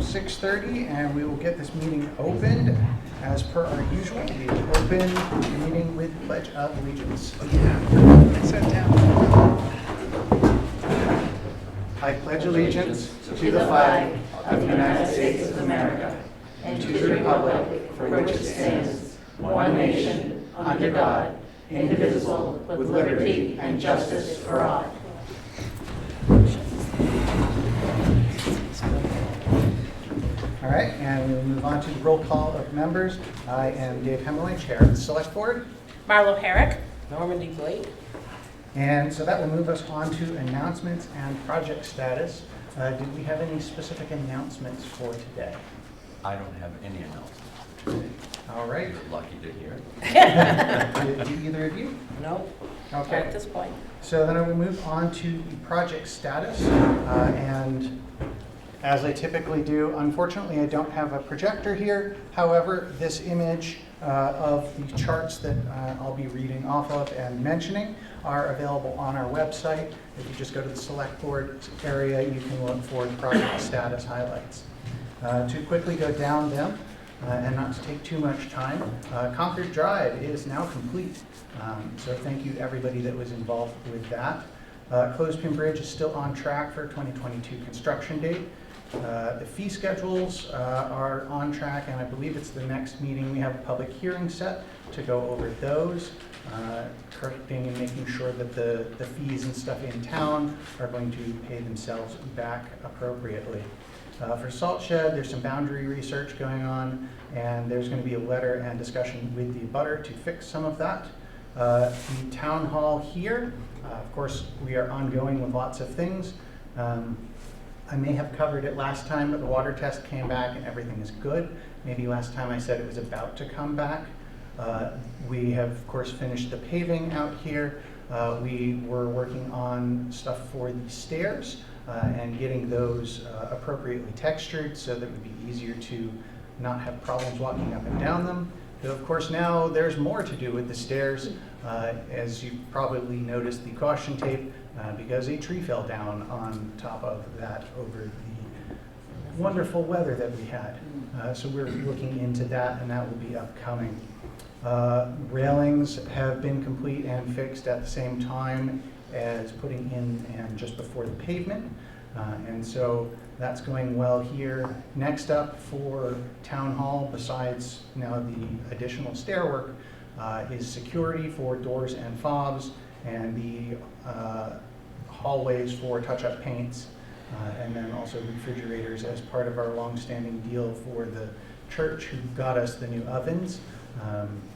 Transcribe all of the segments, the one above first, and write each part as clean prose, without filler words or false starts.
6:30, and we will get this meeting opened as per our usual. We open the meeting with Pledge of Allegiance. I sat down. I pledge allegiance to the flag of the United States of America and to the republic for which it stands, one nation, under God, indivisible, with liberty and justice for all. All right, and we'll move on to the roll call of members. I am Dave Hemmerly, Chair of the Select Board. Marlo Herrick. Norman D. Blake. And so that will move us on to announcements and project status. Did we have any specific announcements for today? I don't have any announcements today. All right. You're lucky to hear. Do either of you? No. Okay. At this point. So then I will move on to the project status. And as I typically do, unfortunately, I don't have a projector here. However, this image of the charts that I'll be reading off of and mentioning are available on our website. If you just go to the Select Board area, you can look for the project status highlights. To quickly go down them, and not to take too much time, Concord Drive is now complete. So thank you to everybody that was involved with that. Clothespin Bridge is still on track for 2022 construction date. The fee schedules are on track, and I believe it's the next meeting we have a public hearing set to go over those, correcting and making sure that the fees and stuff in town are going to pay themselves back appropriately. For Salt Shed, there's some boundary research going on, and there's going to be a letter and discussion with the abutter to fix some of that. The town hall here, of course, we are ongoing with lots of things. I may have covered it last time, but the water test came back and everything is good. Maybe last time I said it was about to come back. We have, of course, finished the paving out here. We were working on stuff for the stairs and getting those appropriately textured so that it would be easier to not have problems walking up and down them. Though, of course, now there's more to do with the stairs. As you probably noticed, the caution tape, because a tree fell down on top of that over the wonderful weather that we had. So we're looking into that, and that will be upcoming. Railings have been complete and fixed at the same time as putting in and just before the pavement. And so that's going well here. Next up for Town Hall, besides now the additional stair work, is security for doors and fobs, and the hallways for touch-up paints, and then also refrigerators as part of our long-standing deal for the church who got us the new ovens.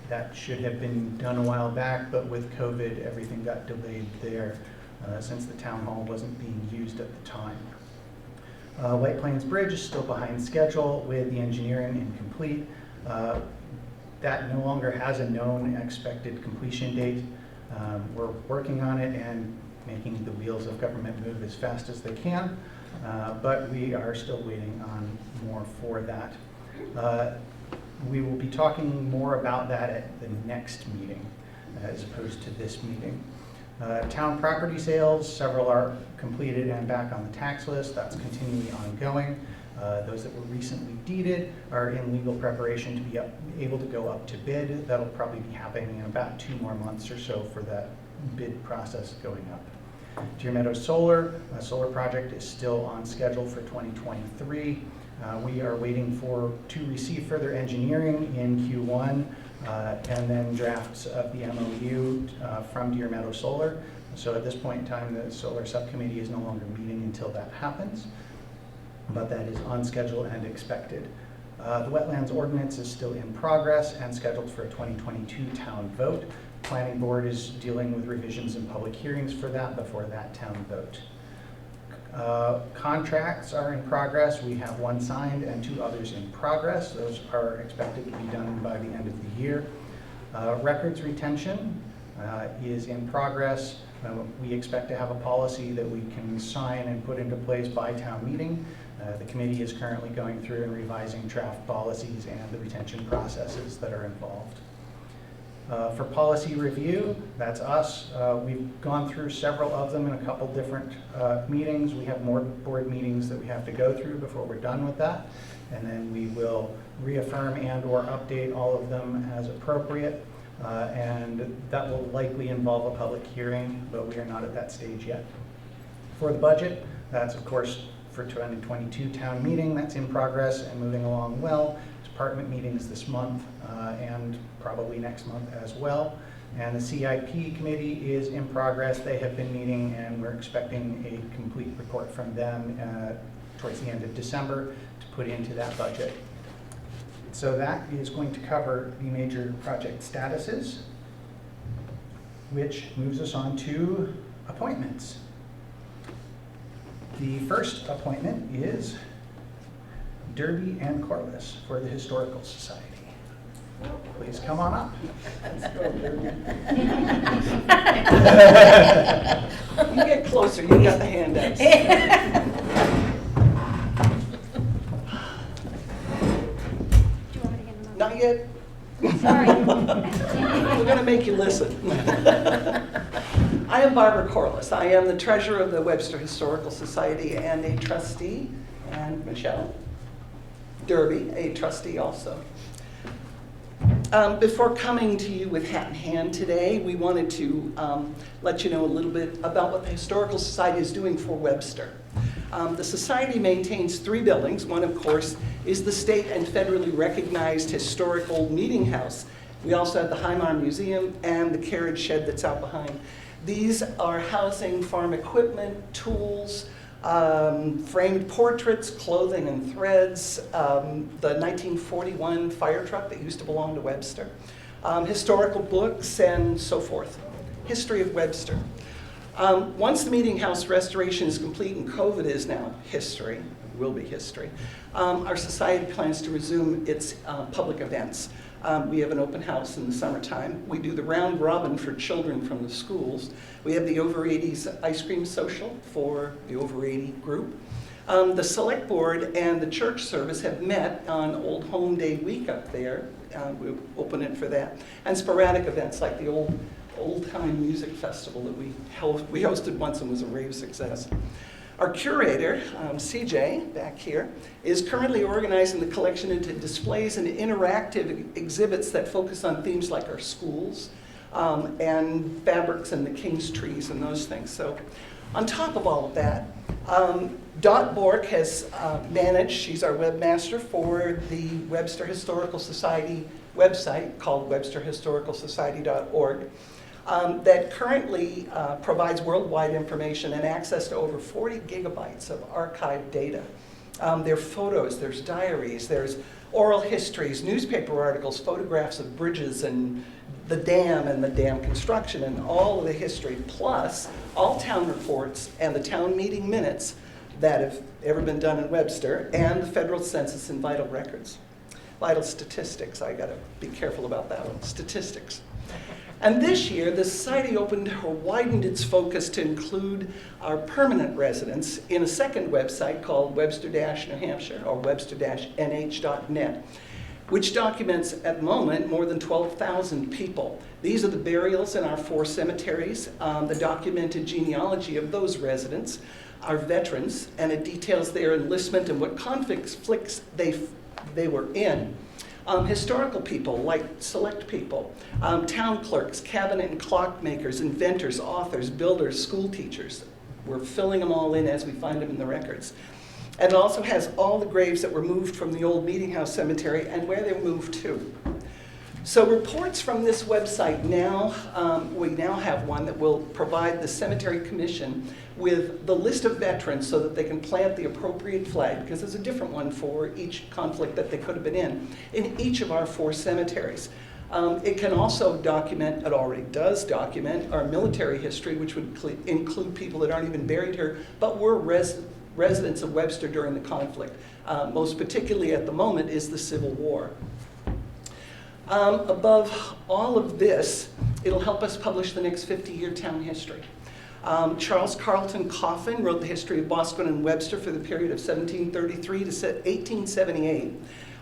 That should have been done a while back, but with COVID, everything got delayed there since the town hall wasn't being used at the time. White Plains Bridge is still behind schedule with the engineering incomplete. That no longer has a known expected completion date. We're working on it and making the wheels of government move as fast as they can, but we are still waiting on more for that. We will be talking more about that at the next meeting as opposed to this meeting. Town property sales, several are completed and back on the tax list. That's continually ongoing. Those that were recently deeded are in legal preparation to be able to go up to bid. That'll probably be happening in about 2 more months or so for that bid process going up. Deer Meadow Solar, a solar project, is still on schedule for 2023. We are waiting to receive further engineering in Q1 and then drafts of the MOU from Deer Meadow Solar. So at this point in time, the solar subcommittee is no longer meeting until that happens, but that is on schedule and expected. The wetlands ordinance is still in progress and scheduled for a 2022 town vote. Planning board is dealing with revisions and public hearings for that before that town vote. Contracts are in progress. We have 1 signed and 2 others in progress. Those are expected to be done by the end of the year. Records retention is in progress. We expect to have a policy that we can sign and put into place by town meeting. The committee is currently going through and revising draft policies and the retention processes that are involved. For policy review, that's us. We've gone through several of them in a couple different meetings. We have more board meetings that we have to go through before we're done with that. And then we will reaffirm and or update all of them as appropriate. And that will likely involve a public hearing, but we are not at that stage yet. For the budget, that's of course for 2022 town meeting, that's in progress and moving along well. Department meetings this month and probably next month as well. And the CIP committee is in progress. They have been meeting and we're expecting a complete report from them towards the end of December to put into that budget. So that is going to cover the major project statuses, which moves us on to appointments. The first appointment is Derby and Corliss for the Historical Society. Please come on up. Let's go, Derby. You get closer, you got the handouts. Do you want me to get them Not yet. Sorry. We're going to make you listen. I am Barbara Corliss. I am the treasurer of the Webster Historical Society and a trustee, and Michelle Derby, a trustee also. Before coming to you with hat in hand today, we wanted to let you know a little bit about what the Historical Society is doing for Webster. The Society maintains 3 buildings. One, of course, is the state and federally recognized historical meeting house. We also have the Heimar Museum and the carriage shed that's out behind. These are housing farm equipment, tools, framed portraits, clothing and threads, the 1941 fire truck that used to belong to Webster, historical books, and so forth. History of Webster. Once the meeting house restoration is complete and COVID is now history, will be history, our society plans to resume its public events. We have an open house in the summertime. We do the round robin for children from the schools. We have the over 80s ice cream social for the over 80 group. The select board and the church service have met on Old Home Day week up there. We open it for that. And sporadic events like the old time music festival that we hosted once and was a rave success. Our curator, CJ, back here, is currently organizing the collection into displays and interactive exhibits that focus on themes like our schools and fabrics and the king's trees and those things. So on top of all of that, Dot Bork has managed, she's our webmaster for the Webster Historical Society website called websterhistoricalsociety.org. That currently provides worldwide information and access to over 40 gigabytes of archived data. There are photos, there's diaries, there's oral histories, newspaper articles, photographs of bridges and the dam construction and all of the history, plus all town reports and the town meeting minutes that have ever been done in Webster, and the federal census and vital records. Vital statistics, I gotta be careful about that one, statistics. And this year, the Society opened or widened its focus to include our permanent residents in a second website called Webster-New Hampshire, or Webster-NH.net, which documents, at the moment, more than 12,000 people. These are the burials in our 4 cemeteries, the documented genealogy of those residents, our veterans, and it details their enlistment and what conflicts they were in. Historical people, like select people, town clerks, cabinet and clockmakers, inventors, authors, builders, school teachers. We're filling them all in as we find them in the records. And it also has all the graves that were moved from the old Meeting House Cemetery and where they were moved to. So reports from this website now, we now have one that will provide the Cemetery Commission with the list of veterans so that they can plant the appropriate flag, because there's a different one for each conflict that they could have been in each of our 4 cemeteries. It can also document, it already does document, our military history, which would include people that aren't even buried here, but were residents of Webster during the conflict. Most particularly at the moment is the Civil War. Above all of this, it'll help us publish the next 50-year town history. Charles Carlton Coffin wrote the history of Boscawen and Webster for the period of 1733 to 1878.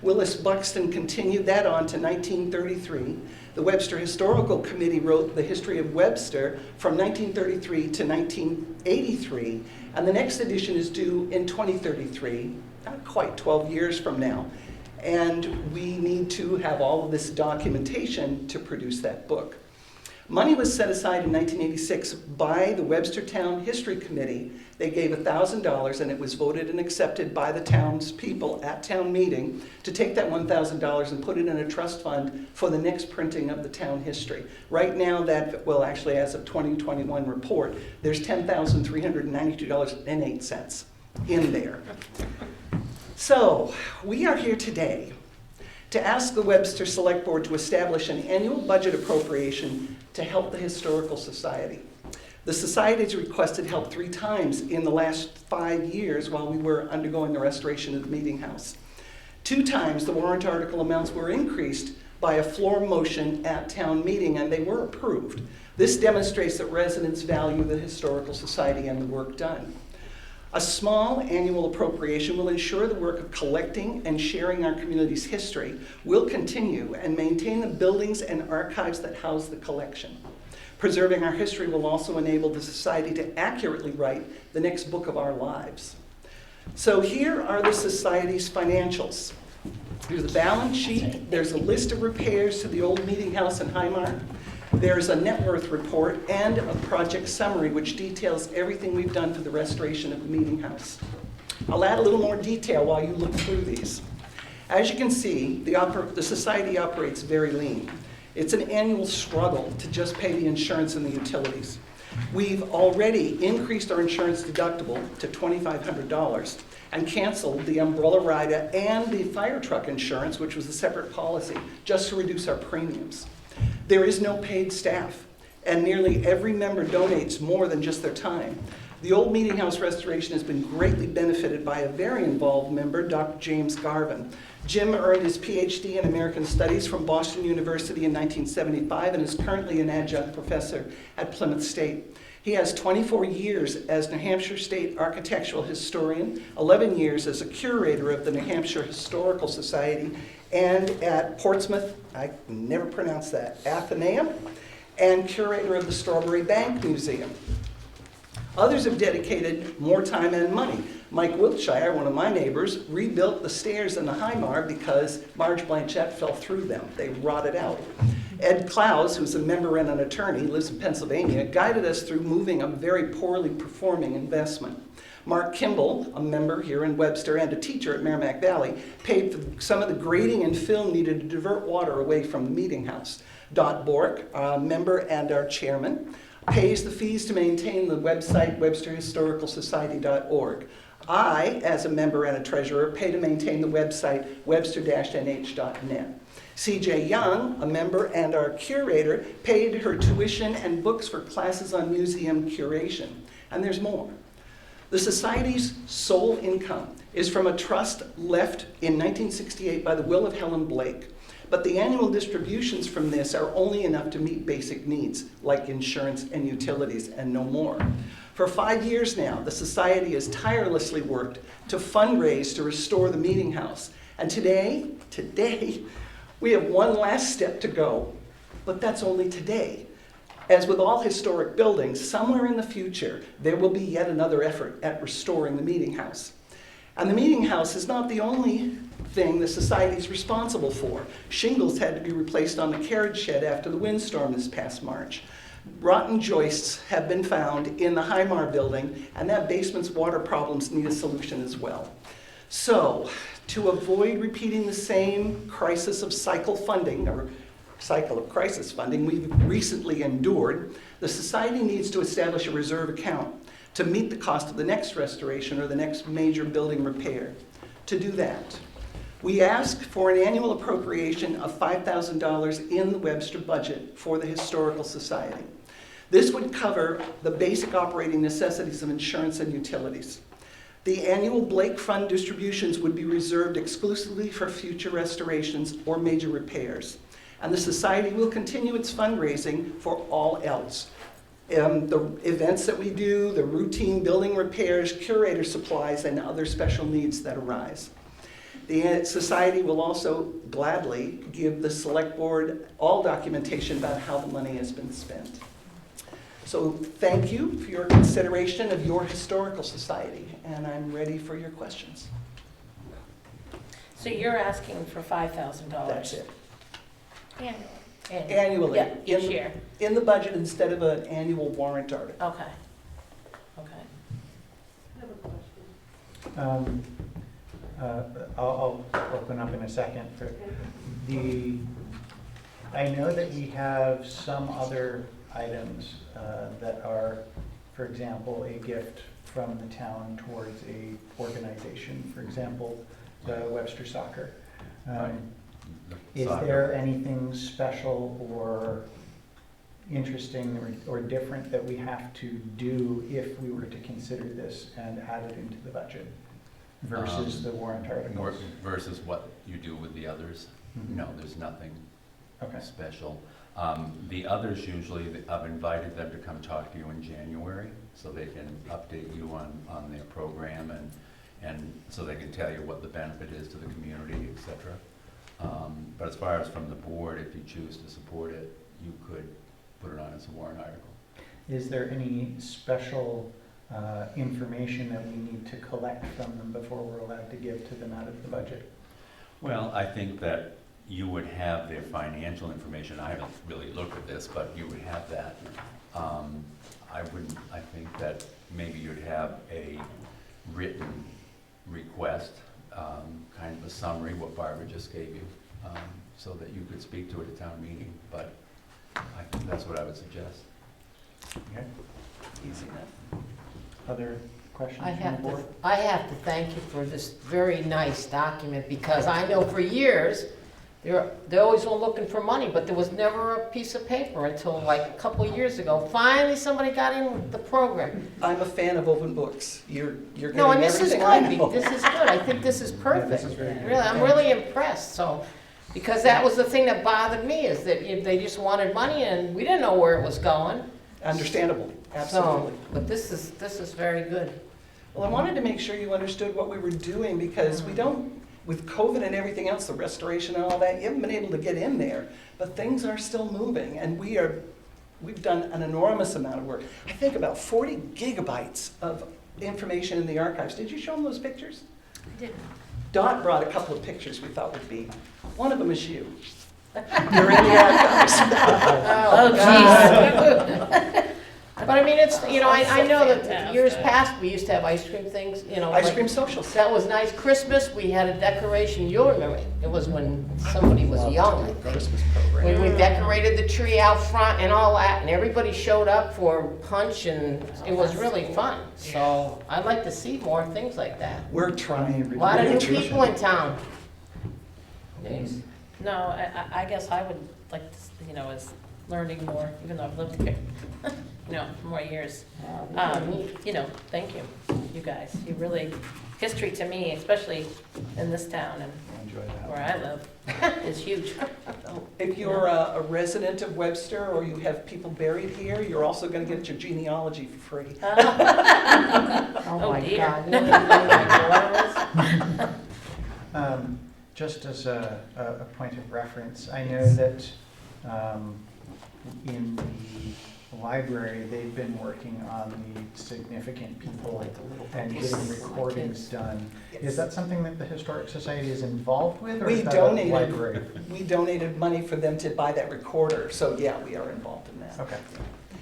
Willis Buxton continued that on to 1933. The Webster Historical Committee wrote the history of Webster from 1933 to 1983, and the next edition is due in 2033, not quite 12 years from now. And we need to have all of this documentation to produce that book. Money was set aside in 1986 by the Webster Town History Committee. They gave $1,000, and it was voted and accepted by the townspeople at town meeting to take that $1,000 and put it in a trust fund for the next printing of the town history. Right now, actually as of 2021 report, there's $10,392.08 in there. So, we are here today to ask the Webster Select Board to establish an annual budget appropriation to help the Historical Society. The Society has requested help 3 times in the last 5 years while we were undergoing the restoration of the Meeting House. 2 times the warrant article amounts were increased by a floor motion at town meeting, and they were approved. This demonstrates that residents value the Historical Society and the work done. A small annual appropriation will ensure the work of collecting and sharing our community's history will continue and maintain the buildings and archives that house the collection. Preserving our history will also enable the Society to accurately write the next book of our lives. So here are the Society's financials. Here's the balance sheet. There's a list of repairs to the old Meeting House in Highmark. There's a net worth report and a project summary which details everything we've done for the restoration of the Meeting House. I'll add a little more detail while you look through these. As you can see, the Society operates very lean. It's an annual struggle to just pay the insurance and the utilities. We've already increased our insurance deductible to $2,500 and canceled the umbrella rider and the fire truck insurance, which was a separate policy, just to reduce our premiums. There is no paid staff, and nearly every member donates more than just their time. The old Meeting House restoration has been greatly benefited by a very involved member, Dr. James Garvin. Jim earned his PhD in American Studies from Boston University in 1975 and is currently an adjunct professor at Plymouth State. He has 24 years as New Hampshire State Architectural Historian, 11 years as a curator of the New Hampshire Historical Society, and at Portsmouth, I never pronounce that, Athenaeum, and curator of the Strawberry Bank Museum. Others have dedicated more time and money. Mike Wiltshire, one of my neighbors, rebuilt the stairs in the Highmar because Marge Blanchett fell through them. They rotted out. Ed Clowes, who's a member and an attorney, lives in Pennsylvania, guided us through moving a very poorly performing investment. Mark Kimball, a member here in Webster and a teacher at Merrimack Valley, paid for some of the grading and fill needed to divert water away from the Meeting House. Dot Bork, a member and our chairman, pays the fees to maintain the website websterhistoricalsociety.org. I, as a member and a treasurer, pay to maintain the website webster-nh.net. CJ Young, a member and our curator, paid her tuition and books for classes on museum curation. And there's more. The Society's sole income is from a trust left in 1968 by the will of Helen Blake. But the annual distributions from this are only enough to meet basic needs, like insurance and utilities, and no more. For 5 years now, the Society has tirelessly worked to fundraise to restore the Meeting House. And today, we have one last step to go. But that's only today. As with all historic buildings, somewhere in the future, there will be yet another effort at restoring the Meeting House. And the Meeting House is not the only thing the Society is responsible for. Shingles had to be replaced on the carriage shed after the windstorm this past March. Rotten joists have been found in the Highmar building, and that basement's water problems need a solution as well. So, to avoid repeating the same crisis of cycle of crisis funding we've recently endured, the Society needs to establish a reserve account to meet the cost of the next restoration or the next major building repair. To do that, we ask for an annual appropriation of $5,000 in the Webster budget for the Historical Society. This would cover the basic operating necessities of insurance and utilities. The annual Blake Fund distributions would be reserved exclusively for future restorations or major repairs. And the Society will continue its fundraising for all else. The events that we do, the routine building repairs, curator supplies, and other special needs that arise. The society will also gladly give the select board all documentation about how the money has been spent. So thank you for your consideration of your historical society, and I'm ready for your questions. So you're asking for $5,000? That's it. Annually. Annually. Yeah, each in- year. In the budget instead of an annual warrant article. Okay. Okay. I'll open up in a second. I know that we have some other items that are, for example, a gift from the town towards a organization, for example, the Webster Soccer. Right. Is Soccer. there anything special or interesting or different that we have to do if we were to consider this and add it into the budget versus the warrant articles? Versus what you do with the others? Mhm. No, there's nothing Okay. special. The others usually, I've invited them to come talk to you in January, so they can update you on their program and so they can tell you what the benefit is to the community, et cetera. But as far as from the board, if you choose to support it, you could put it on as a warrant article. Is there any special information that we need to collect from them before we're allowed to give to them out of the budget? Well, I think that you would have their financial information. I haven't really looked at this, but you would have that. I think that maybe you'd have a written request, kind of a summary, what Barbara just gave you, so that you could speak to it at town meeting, but I think that's what I would suggest. Okay. Easy enough. Other questions I from have the to, board? I have to thank you for this very nice document, because I know for years, they always were looking for money, but there was never a piece of paper until like a couple of years ago. Finally, somebody got in with the program. I'm a fan of open books. You're No, and getting this is everything I good, know. this is good, I think this is perfect. this is very good. Really, I'm really impressed, so, because that was the thing that bothered me, is that they just wanted money and we didn't know where it was going. Understandable, absolutely. So, but this is very good. Well, I wanted to make sure you understood what we were doing, because we don't, with COVID and everything else, the restoration and all that, you haven't been able to get in there, but things are still moving, and we've done an enormous amount of work. I think about 40 gigabytes of information in the archives. Did you show them those pictures? I did. Dot brought a couple of pictures we thought would be, one of them is you. You're in the archives. Oh, geez. But I mean, it's, you know, I know that Fantastic. years past, we used to have ice cream things, you know. Ice like- cream socials. That was nice. Christmas, we had a decoration, you'll remember, it was when somebody was young, I think. Christmas program. We decorated the tree out front and all that, and everybody showed up for punch, and it was really fun. So I'd like to see more things like that. We're trying. A lot of new people in town. Yes. No, I guess I would like to, as learning more, even though I've lived here, for more years. Thank you, you guys. You really, history to me, especially in this town and Enjoy that. where I live, is huge. If you're a resident of Webster or you have people buried here, you're also going to get your genealogy for free. Oh, Oh, my dear. God. You know what my daughter is? Just as a point of reference, I know that in the library, they've been working on the significant people and getting recordings done. Is that something that the Historic Society is involved with, or We is that a library? donated money for them to buy that recorder, so yeah, we are involved in that. Okay.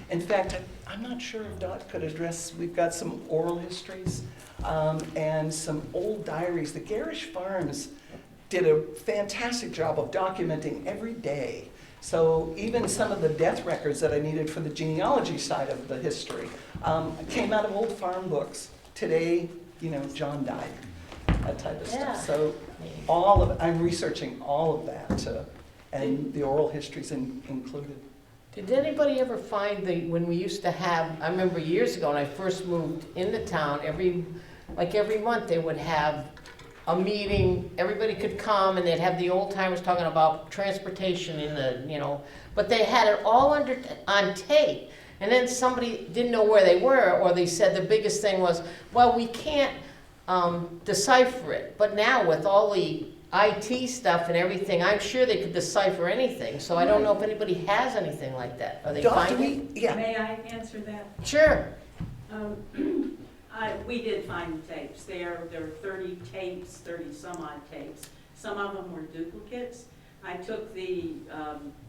In fact, I'm not sure if Dot could address, we've got some oral histories and some old diaries. The Garish Farms did a fantastic job of documenting every day. So even some of the death records that I needed for the genealogy side of the history came out of old farm books. Today, John died, that type of Yeah. stuff. So I'm researching all of that, and the oral histories included. Did anybody ever find when we used to have, I remember years ago when I first moved into town, every month they would have a meeting, everybody could come and they'd have the old timers talking about transportation but they had it all on tape. And then somebody didn't know where they were, or they said the biggest thing was, well, we can't decipher it. But now with all the IT stuff and everything, I'm sure they could decipher anything. So I don't know if anybody has anything like that. Are they Dawn, do finding? we, yeah, May I answer that? Sure. We did find tapes. There were 30 tapes, 30 some odd tapes. Some of them were duplicates. I took the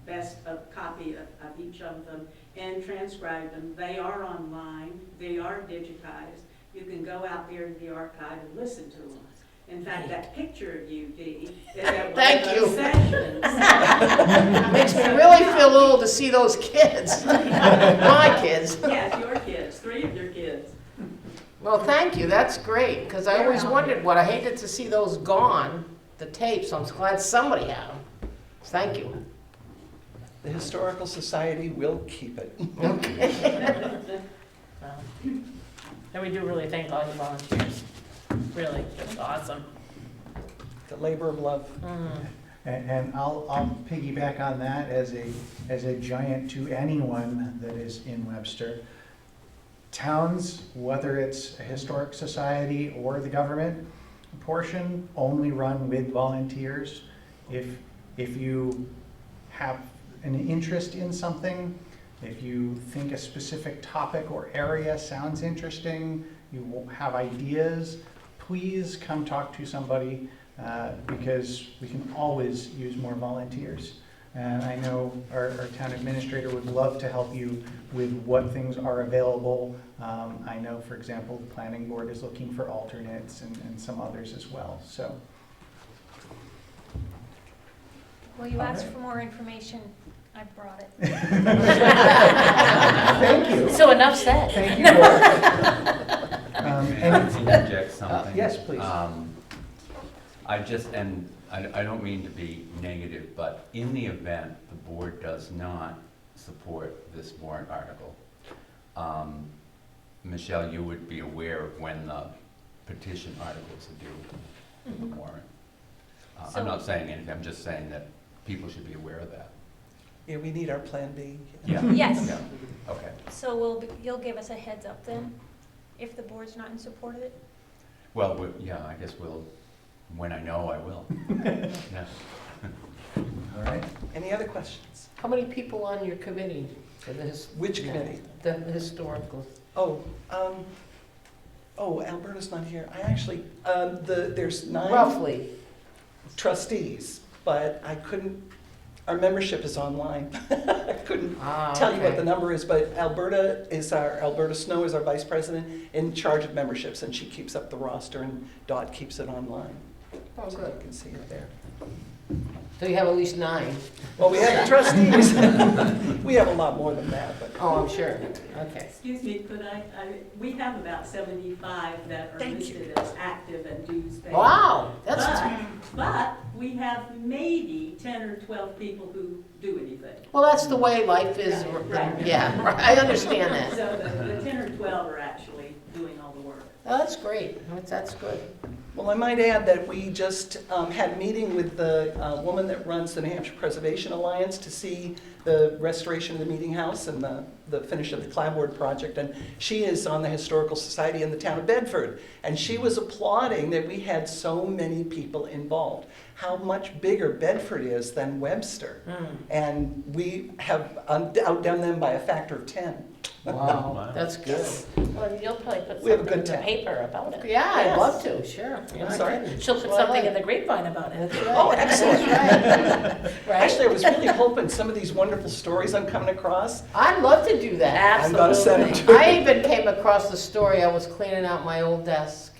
best copy of each of them and transcribed them. They are online. They are digitized. You can go out there to the archive and listen to them. In fact, that picture of you, Dee, is at one Thank of you. those sessions. Makes me really feel old to see those kids. My kids. Yes, your kids, 3 of your kids. Well, thank you, that's great, because I always wondered what, I hated to see those gone, the tapes, I'm glad somebody had them. Thank you. the Historical Society will keep it. Okay. And we do really thank all you volunteers. Really, it's awesome. The labor of love. And I'll piggyback on that as a giant to anyone that is in Webster. Towns, whether it's a historic society or the government portion, only run with volunteers. If you have an interest in something, if you think a specific topic or area sounds interesting, you have ideas, please come talk to somebody because we can always use more volunteers. And I know our town administrator would love to help you with what things are available. I know, for example, the planning board is looking for alternates and some others as well, so. Well, you All asked right. for more information, I brought it. Thank you. So enough said. Thank you, Laura. Can I interject something? Yes, please. I don't mean to be negative, but in the event the board does not support this warrant article, Michelle, you would be aware of when the petition articles are due in the warrant. So- I'm not saying anything, I'm just saying that people should be aware of that. Yeah, we need our Plan B. Yeah. Yes. Yeah, okay. So you'll give us a heads up then, if the board's not in support of it? Well, yeah, I guess when I know, I will. Yeah. All right. Any other questions? How many people on your committee for this? Which committee? The historical. Alberta's not here. I actually, there's 9 Roughly. trustees, but our membership is online. I couldn't tell you what the number is, but Alberta Snow is our vice president in charge of memberships, and she keeps up the roster, and Dot keeps it online. Oh, So good. you can see it there. So you have at least 9? Well, we have the trustees. We have a lot more than that, but. Oh, I'm sure. Okay. Excuse me, could we have about 75 that are Thank you. listed as active and dues paid. Wow, that's, But we have maybe 10 or 12 people who do anything. well, that's the way life is. Right. Yeah, I understand that. So the 10 or 12 are actually doing all the work. Oh, that's great. That's good. Well, I might add that we just had a meeting with the woman that runs the New Hampshire Preservation Alliance to see the restoration of the meeting house and the finish of the clapboard project. And she is on the Historical Society in the town of Bedford. And she was applauding that we had so many people involved. How much bigger Bedford is than Webster. And we have outdone them by a factor of 10. Wow, that's good. Well, you'll probably put We have a something in good the town. paper about it. Yeah, I'd Yes. love to, sure. I'm sorry? She'll put Well, something in the grapevine about it. That's right. Oh, excellent. Right? Actually, I was really hoping some of these wonderful stories I'm coming across, I'd love to do that. I'm gonna send them Absolutely. to I even came across the story, I was cleaning out my old desk,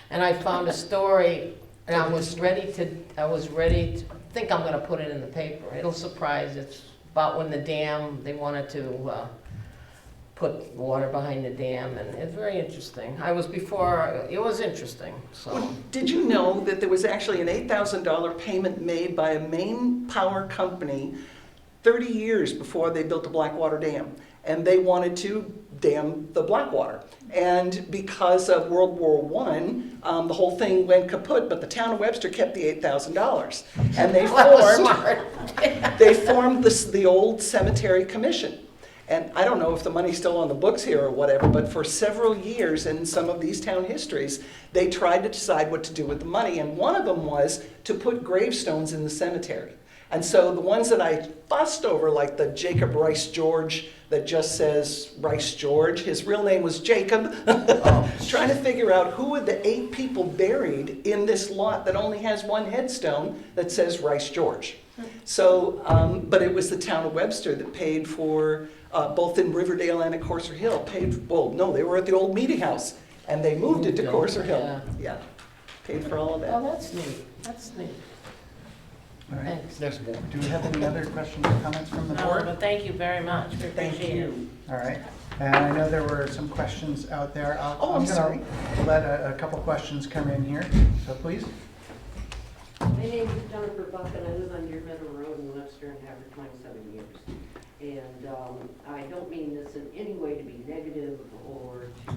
and I found a story, and I was ready to, think I'm gonna put it in the paper. It'll surprise, it's about when the dam, they wanted to, put water behind the dam, and it's very interesting. It was interesting, so. Did you know that there was actually an $8,000 payment made by a Maine power company 30 years before they built the Blackwater Dam? And they wanted to dam the Blackwater. And because of World War I, the whole thing went kaput, but the town of Webster kept the $8,000. And That was smart. they formed the old cemetery commission. And I don't know if the money's still on the books here or whatever, but for several years in some of these town histories, they tried to decide what to do with the money. And one of them was to put gravestones in the cemetery. And so the ones that I fussed over, like the Jacob Rice George that just says Rice George, his real name was Jacob, trying to figure out who are the 8 people buried in this lot that only has one headstone that says Rice George. So, but it was the town of Webster that paid for, both in Riverdale and at Courser Hill, well, no, they were at the old meeting house, and they moved it to Courser Hill. Yeah, paid for all of Oh, that. that's neat, that's neat. All right. Thanks. Do we have any other questions or comments from the No, board? but thank you very much, we Thank appreciate it. you. All right. And I know there were some questions out there. Oh, I'm sorry. Gonna let a couple questions come in here, so please. My name is Jennifer Buck, and I live on Deer Meadow Road in Webster and have for 27 years. And I don't mean this in any way to be negative or to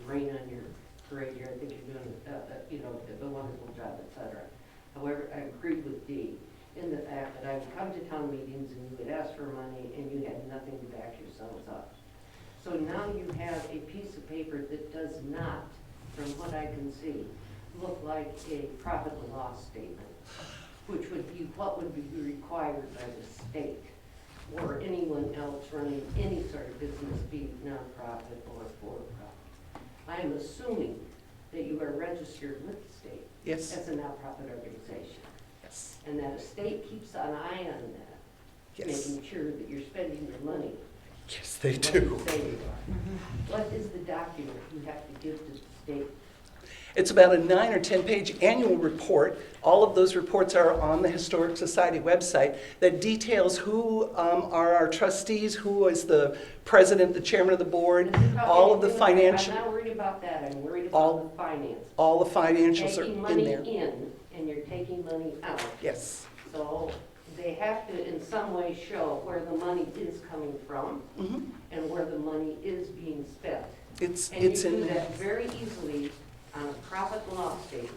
rain on your parade here. I think you're doing, a wonderful job, et cetera. However, I agree with Dee in the fact that I would come to town meetings and you would ask for money and you had nothing to back yourselves up. So now you have a piece of paper that does not, from what I can see, look like a profit and loss statement, which would be what would be required by the state or anyone else running any sort of business, be it nonprofit or for-profit. I am assuming that you are registered with the state Yes, as a nonprofit organization, yes, and that a state keeps an eye on that, yes. making sure that you're spending your money. Yes, they what do. you say you are. What is the document you have to give to the state? It's about a 9 or 10-page annual report. All of those reports are on the Historic Society website that details who are our trustees, who is the president, the chairman of the board, all of the financial, I'm not worried about that, I'm worried All- about the finance. all the financials Taking are in money there. in, and you're taking money out. Yes. So they have to in some way show where the money is coming from Mhm. and where the money is being spent. It's And you in do there. that very easily on a profit and loss statement.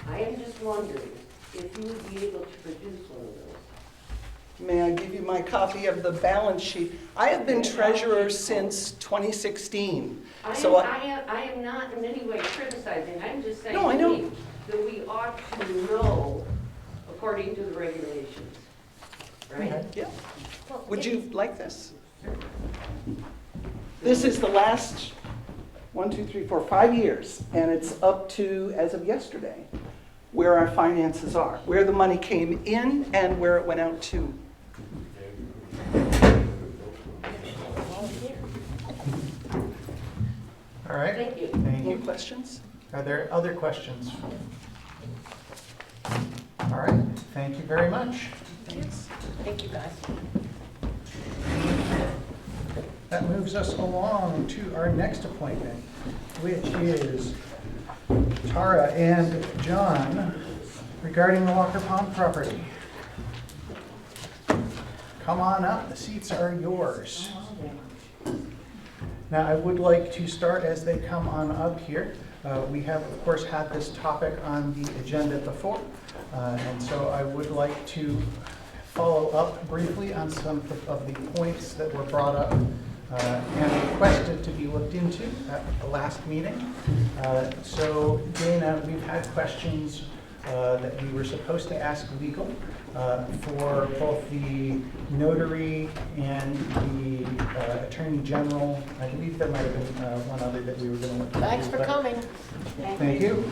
I am just wondering if you would be able to produce one of those. May I give you my copy of the balance sheet? I have been treasurer since 2016. So I am not in any way criticizing, I'm just saying No, I know. that we ought to know according to the regulations, right? Yeah. Well, Would it- you like this? This is the last 1, 2, 3, 4, 5 years, and it's up to, as of yesterday, where our finances are, where the money came in and where it went out to. All right. Thank you. Thank Any you. questions? Are there other questions? All right. Thank you very much. Thanks. Thank you, guys. That moves us along to our next appointment, which is Tara and John regarding the Walker Pond property. Come on up, the seats are yours. Now, I would like to start as they come on up here. We have, of course, had this topic on the agenda before, and so I would like to follow up briefly on some of the points that were brought up and requested to be looked into at the last meeting. So Dana, we've had questions that we were supposed to ask legal for both the notary and the attorney general. I believe there might have been one other that we were going to look into. Thanks for but- coming. Thank you.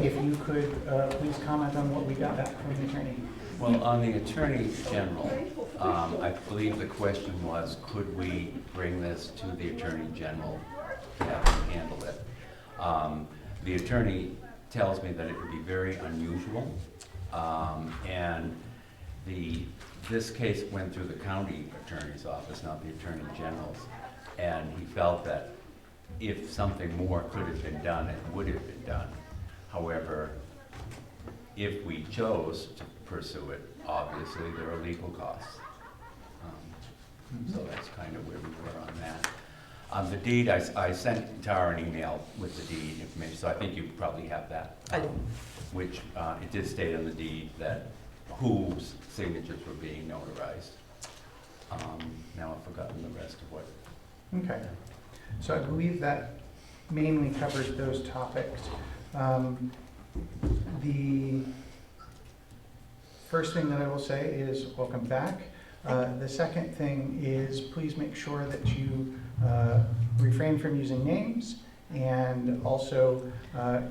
If you could please comment on what we got back from the attorney. Well, on the Attorney General, I believe the question was, could we bring this to the Attorney General to have him handle it? The attorney tells me that it would be very unusual, and this case went through the county attorney's office, not the Attorney General's, and he felt that if something more could have been done, it would have been done. However, if we chose to pursue it, obviously there are legal costs. So that's kind of where we were on that. On the deed, I sent Tara an email with the deed information, so I think you probably have that. I do. Which it did state on the deed that whose signatures were being notarized. Now I've forgotten the rest of what. Okay. So I believe that mainly covers those topics. The first thing that I will say is welcome back. The second thing is please make sure that you refrain from using names and also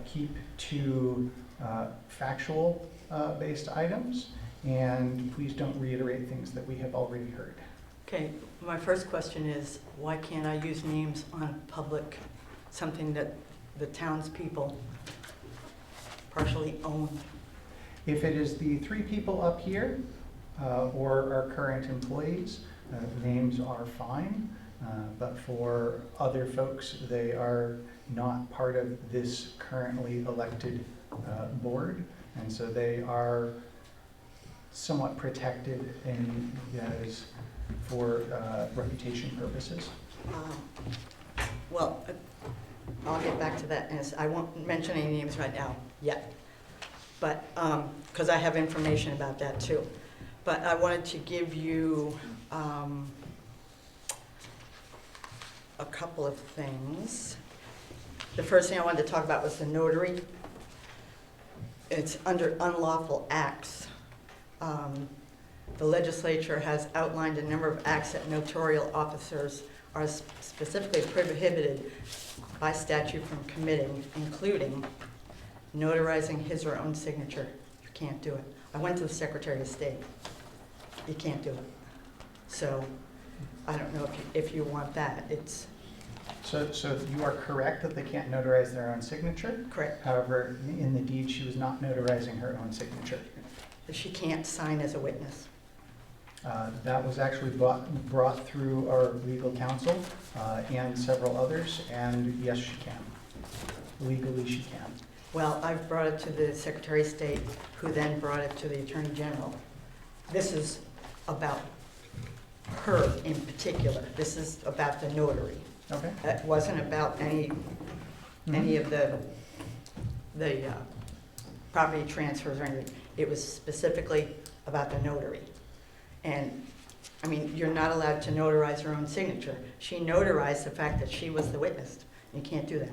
keep to factual based items, and please don't reiterate things that we have already heard. Okay, my first question is, why can't I use names on public, something that the townspeople partially own? If it is the three people up here or our current employees, names are fine, but for other folks, they are not part of this currently elected board, and so they are somewhat protected and as for reputation purposes. Well, I'll get back to that, and I won't mention any names right now, yet. But, because I have information about that too. But I wanted to give you a couple of things. The first thing I wanted to talk about was the notary. It's under unlawful acts. The legislature has outlined a number of acts that notarial officers are specifically prohibited by statute from committing, including notarizing his or her own signature. You can't do it. I went to the Secretary of State. You can't do it. So I don't know if you want that. It's So you are correct that they can't notarize their own signature. correct. However, in the deed, she was not notarizing her own signature. She can't sign as a witness. That was actually brought through our legal counsel and several others, and yes, she can. Legally, she can. Well, I've brought it to the Secretary of State, who then brought it to the Attorney General. This is about her in particular. This is about the notary. Okay. It wasn't about any of the property transfers or anything. It was specifically about the notary. And, I mean, you're not allowed to notarize your own signature. She notarized the fact that she was the witness. You can't do that.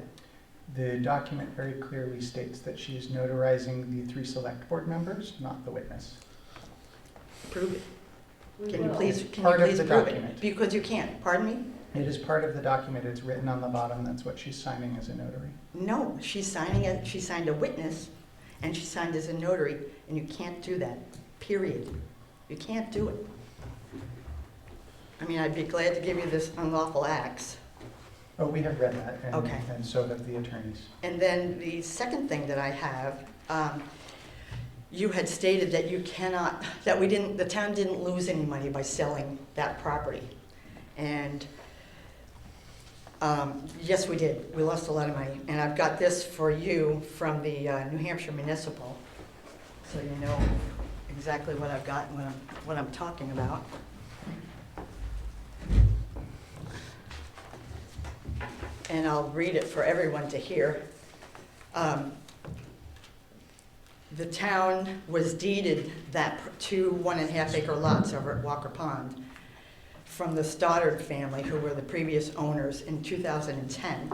The document very clearly states that she is notarizing the 3 select board members, not the witness. Prove it. We Can you will. please Part of the prove document. it? Because you can't. Pardon me? It is part of the document. It's written on the bottom. That's what she's signing as a notary. No, she's signing it. She signed a witness, and she signed as a notary, and you can't do that. Period. You can't do it. I mean, I'd be glad to give you this unlawful acts. Oh, we have read that, and, Okay. and so have the attorneys. And then the second thing that I have, you had stated that you cannot, that the town didn't lose any money by selling that property. And yes, we did. We lost a lot of money. And I've got this for you from the New Hampshire Municipal, so you know exactly what I've got and what I'm talking about. And I'll read it for everyone to hear. The town was deeded that 2 1.5 acre lots over at Walker Pond from the Stoddard family, who were the previous owners, in 2010.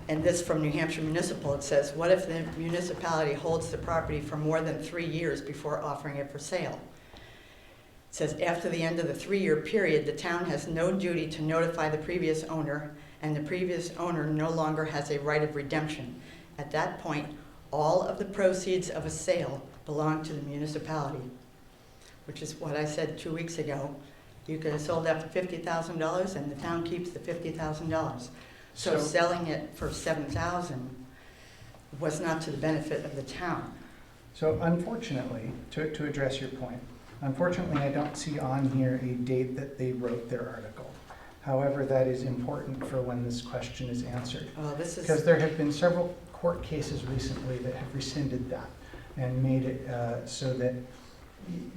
And this from New Hampshire Municipal, it says, what if the municipality holds the property for more than 3 years before offering it for sale? It says, after the end of the 3-year period, the town has no duty to notify the previous owner, and the previous owner no longer has a right of redemption. At that point, all of the proceeds of a sale belong to the municipality, which is what I said 2 weeks ago. You could have sold that for $50,000 and the town keeps the $50,000. So selling it for $7,000 was not to the benefit of the town. So unfortunately, to address your point, unfortunately, I don't see on here a date that they wrote their article. However, that is important for when this question is answered. This is Because there have been several court cases recently that have rescinded that and made it so that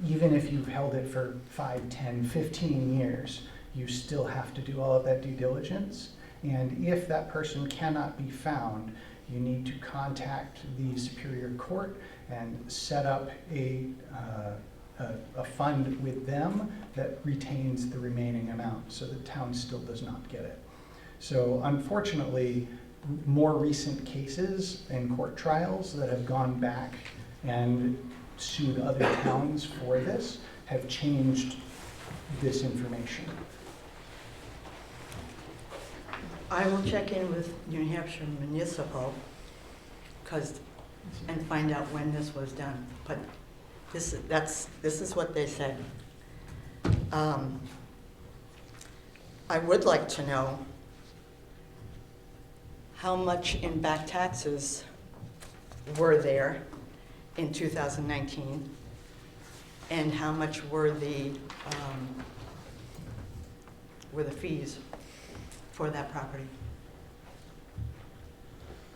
even if you've held it for 5, 10, 15 years, you still have to do all of that due diligence. And if that person cannot be found, you need to contact the Superior Court and set up a fund with them that retains the remaining amount, so the town still does not get it. So unfortunately, more recent cases and court trials that have gone back and sued other towns for this have changed this information. I will check in with New Hampshire Municipal and find out when this was done. But this is what they said. I would like to know how much in back taxes were there in 2019, and how much were the fees for that property.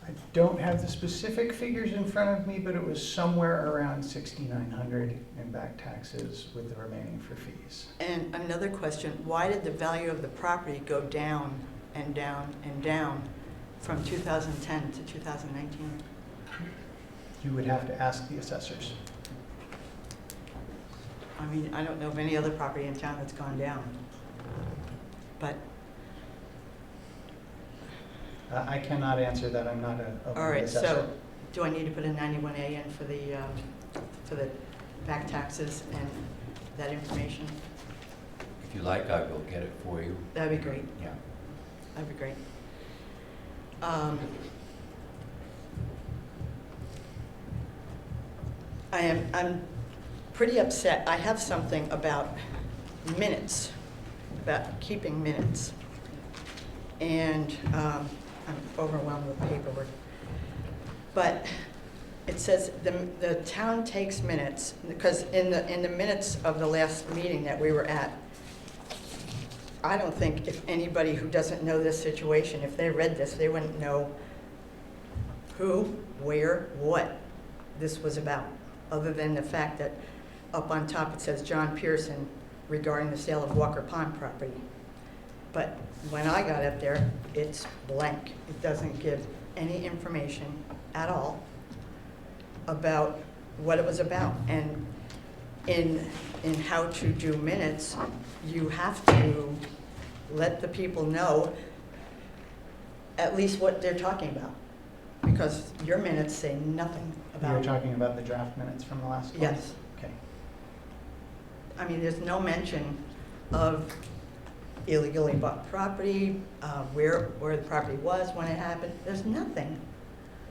I don't have the specific figures in front of me, but it was somewhere around $6,900 in back taxes with the remaining for fees. And another question, why did the value of the property go down and down and down from 2010 to 2019? You would have to ask the assessors. I mean, I don't know of any other property in town that's gone down. But, I cannot answer that. I'm not a all right, assessor. so do I need to put a 91A in for the back taxes and that information? If you like, I will get it for you. That'd be great. Yeah. That'd be great. I'm pretty upset. I have something about minutes, about keeping minutes. And I'm overwhelmed with paperwork. But it says the town takes minutes, because in the minutes of the last meeting that we were at, I don't think if anybody who doesn't know this situation, if they read this, they wouldn't know who, where, what this was about, other than the fact that up on top it says John Pearson regarding the sale of Walker Pond property. But when I got up there, it's blank. It doesn't give any information at all about what it was about. And in how to do minutes, you have to let the people know at least what they're talking about, because your minutes say nothing about. You're talking about the draft minutes from the last one? Yes. Okay. I mean, there's no mention of illegally bought property, where the property was when it happened. There's nothing.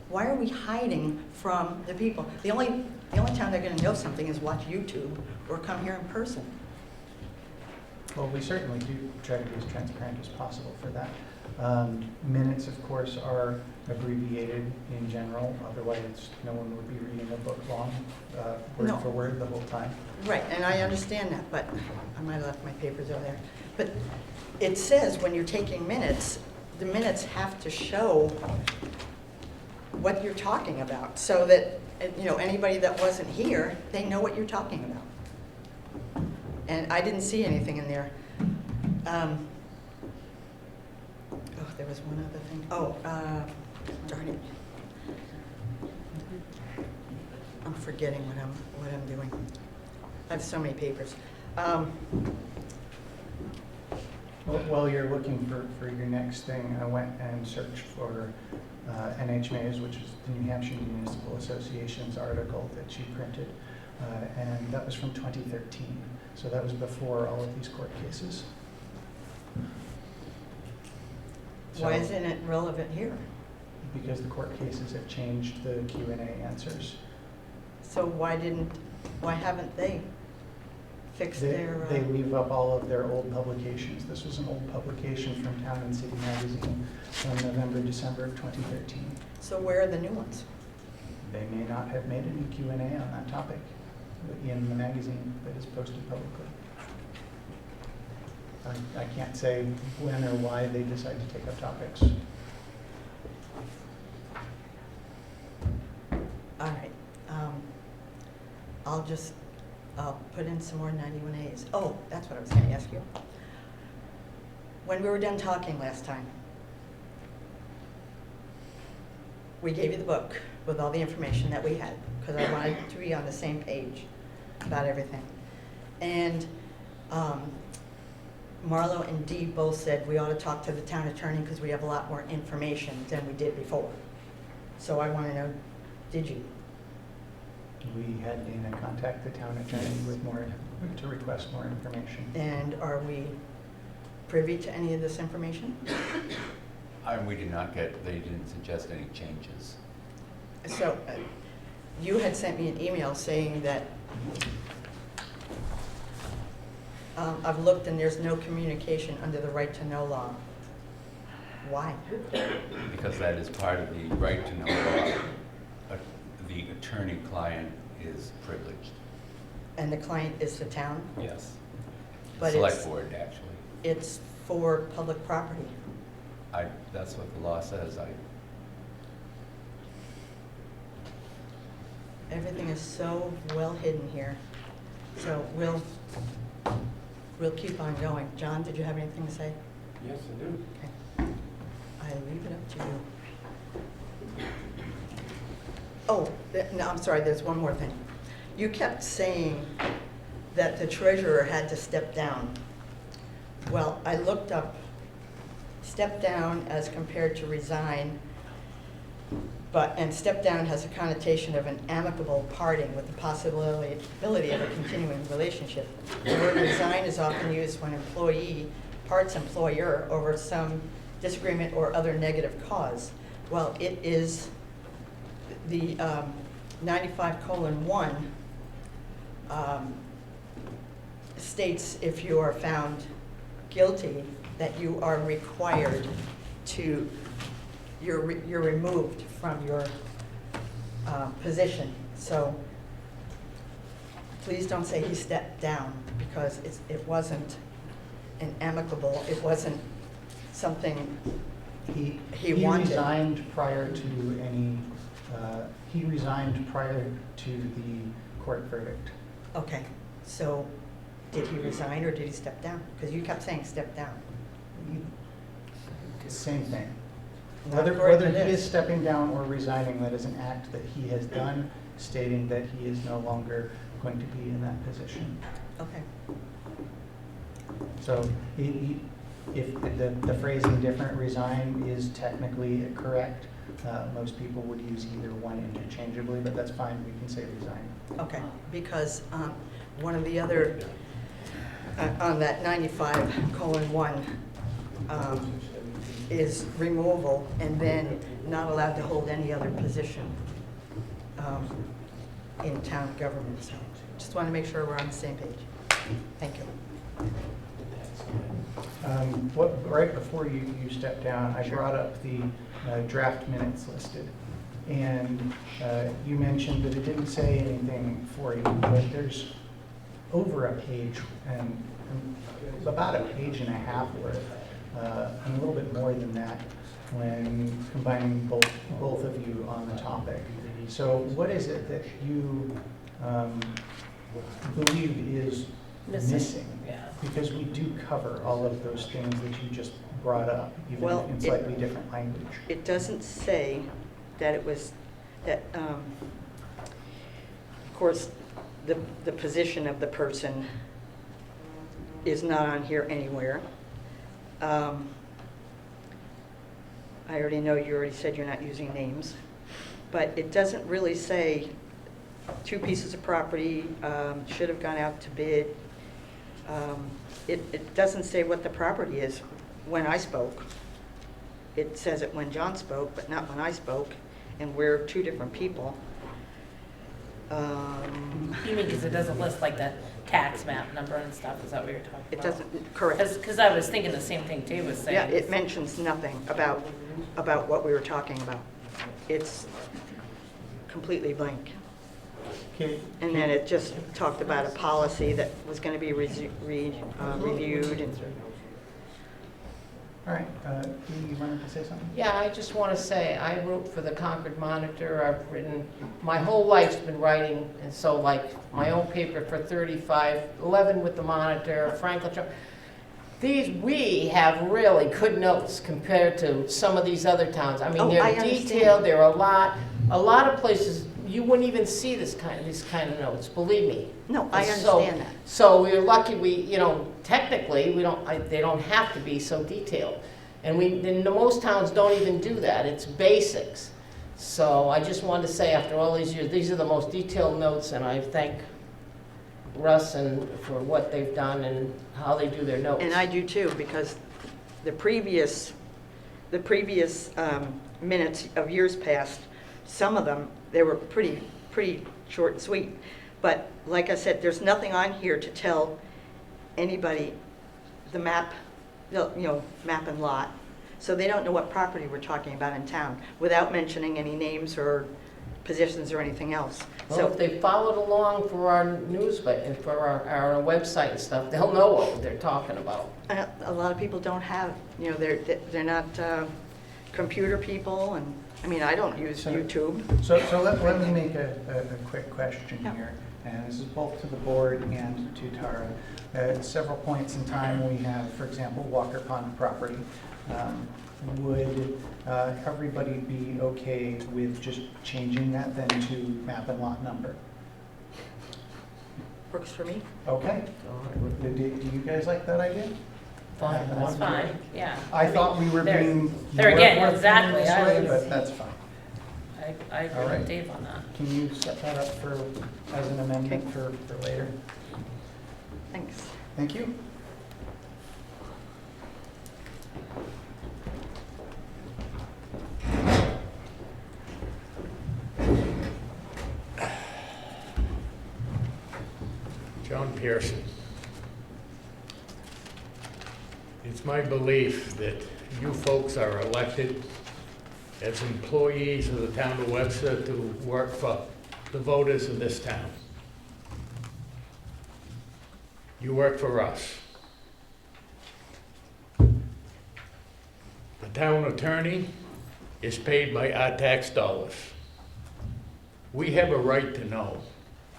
Why are we hiding from the people? The only time they're going to know something is watch YouTube or come here in person. Well, we certainly do try to be as transparent as possible for that. Minutes, of course, are abbreviated in general. Otherwise, no one would be reading a book long, word No. for word the whole time. Right, and I understand that, but I might have left my papers over there. But it says when you're taking minutes, the minutes have to show what you're talking about, so that, you know, anybody that wasn't here, they know what you're talking about. And I didn't see anything in there. Oh, there was one other thing. Oh, darn it. I'm forgetting what I'm doing. I have so many papers. While you're looking for your next thing, I went and searched for NHMA's, which is the New Hampshire Municipal Association's article that she printed, and that was from 2013. So that was before all of these court cases. Why So- isn't it relevant here? Because the court cases have changed the Q&A answers. So why haven't they fixed their? They leave up all of their old publications. This was an old publication from Town and City Magazine from November, December of 2013. So where are the new ones? They may not have made any Q&A on that topic in the magazine that is posted publicly. I can't say when or why they decide to take up topics. All right. I'll put in some more 91As. Oh, that's what I was going to ask you. When we were done talking last time, we gave you the book with all the information that we had, because I wanted to be on the same page about everything. And Marlo and Dee both said we ought to talk to the town attorney because we have a lot more information than we did before. So I want to know, did you? We had Dana contact the town attorney with more, to request more information. And are we privy to any of this information? We did not get, they didn't suggest any changes. So you had sent me an email saying that I've looked and there's no communication under the right to know law. Why? Because that is part of the right to know law. The attorney-client is privileged. And the client is the town? Yes. But Select it's- board, actually. It's for public property. That's what the law says. Everything is so well hidden here. So we'll keep on going. John, did you have anything to say? Yes, I do. Okay. I leave it up to you. Oh, no, I'm sorry, there's one more thing. You kept saying that the treasurer had to step down. Well, I looked up step down as compared to resign, and step down has a connotation of an amicable parting with the possibility of a continuing relationship. The word resign is often used when employee parts employer over some disagreement or other negative cause. Well, it is the 95:1 states if you are found guilty that you are required to, you're removed from your position. So please don't say he stepped down, because it wasn't an amicable, it wasn't something he wanted. Resigned prior to any, he resigned prior to the court verdict. Okay, so did he resign or did he step down? Because you kept saying step down. Same thing. Not Whether according to he this. is stepping down or resigning, that is an act that he has done, stating that he is no longer going to be in that position. Okay. So if the phrasing different, resign is technically correct. Most people would use either one interchangeably, but that's fine, we can say resign. Okay, because one of the other, on that 95:1, is removal and then not allowed to hold any other position in town government. So just want to make sure we're on the same page. Thank you. Right before you stepped down, I brought up the draft minutes listed. And you mentioned that it didn't say anything for you, but there's over a page and about a page and a half worth, and a little bit more than that when combining both of you on the topic. So what is it that you believe is missing? Yeah. Because we do cover all of those things that you just brought up, even Well, in slightly different language. It doesn't say that it was, that, of course, the position of the person is not on here anywhere. I already know you already said you're not using names, but it doesn't really say 2 pieces of property, should have gone out to bid. It doesn't say what the property is when I spoke. It says it when John spoke, but not when I spoke, and we're 2 different people. You mean because it doesn't list like the tax map number and stuff, is that what you're talking about? It doesn't, correct. Because I was thinking the same thing Dave was saying. Yeah, it mentions nothing about what we were talking about. It's completely blank. Okay. And then it just talked about a policy that was going to be reviewed and. All right, you wanted to say something? Yeah, I just want to say, I wrote for the Concord Monitor. I've written, my whole life's been writing, and so like my own paper for 35, 11 with the Monitor, Franklin. We have really good notes compared to some of these other towns. I mean, Oh, I they're understand. detailed, there are a lot of places you wouldn't even see these kind of notes, believe me. No, I So- understand that. So we're lucky technically, they don't have to be so detailed. And most towns don't even do that, it's basics. So I just wanted to say, after all these years, these are the most detailed notes, and I thank Russ for what they've done and how they do their notes. And I do too, because the previous minutes of years past, some of them, they were pretty short and sweet. But like I said, there's nothing on here to tell anybody the map, map and lot. So they don't know what property we're talking about in town, without mentioning any names or positions or anything else. Well, So if they followed along for our news, and for our website and stuff, they'll know what they're talking about. a lot of people don't have, they're not computer people, and, I mean, I don't use So- YouTube. So let me make a quick question Yeah. here, and this is both to the board and to Tara. At several points in time, we have, for example, Walker Pond property. Would everybody be okay with just changing that then to map and lot number? Works for me. Okay. Do you guys like that idea? Fine, That's fine, yeah. I thought we were There- being there more again, forthcoming exactly, this I way, was- but that's fine. I agree All right. with Dave on that. Can you set that up as an amendment for later? Thanks. Thank you. John Pearson. It's my belief that you folks are elected as employees of the town of Webster to work for the voters of this town. You work for us. The town attorney is paid by our tax dollars. We have a right to know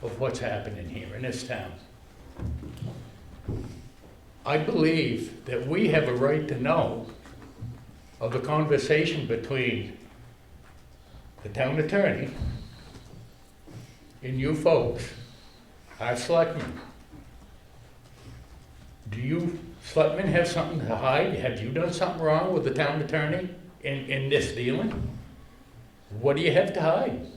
of what's happening here in this town. I believe that we have a right to know of the conversation between the town attorney and you folks, our selectmen. Do you selectmen have something to hide? Have you done something wrong with the town attorney in this dealing? What do you have to hide?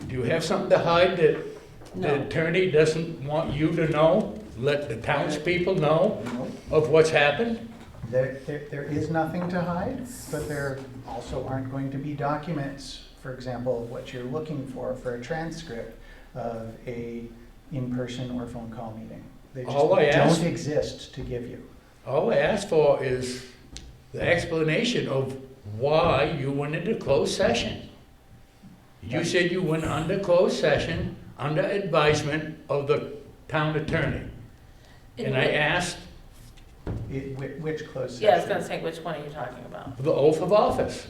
Do you have something to hide that the No. attorney doesn't want you to know? Let the townspeople know of what's happened? There is nothing to hide, but there also aren't going to be documents, for example, what you're looking for a transcript of a in-person or phone call meeting. They All I just ask- don't exist to give you. All I asked for is the explanation of why you went into closed session. You said you went under closed session, under advisement of the town attorney. And I asked Which closed session? Yeah, I was gonna say, which one are you talking about? for the oath of office.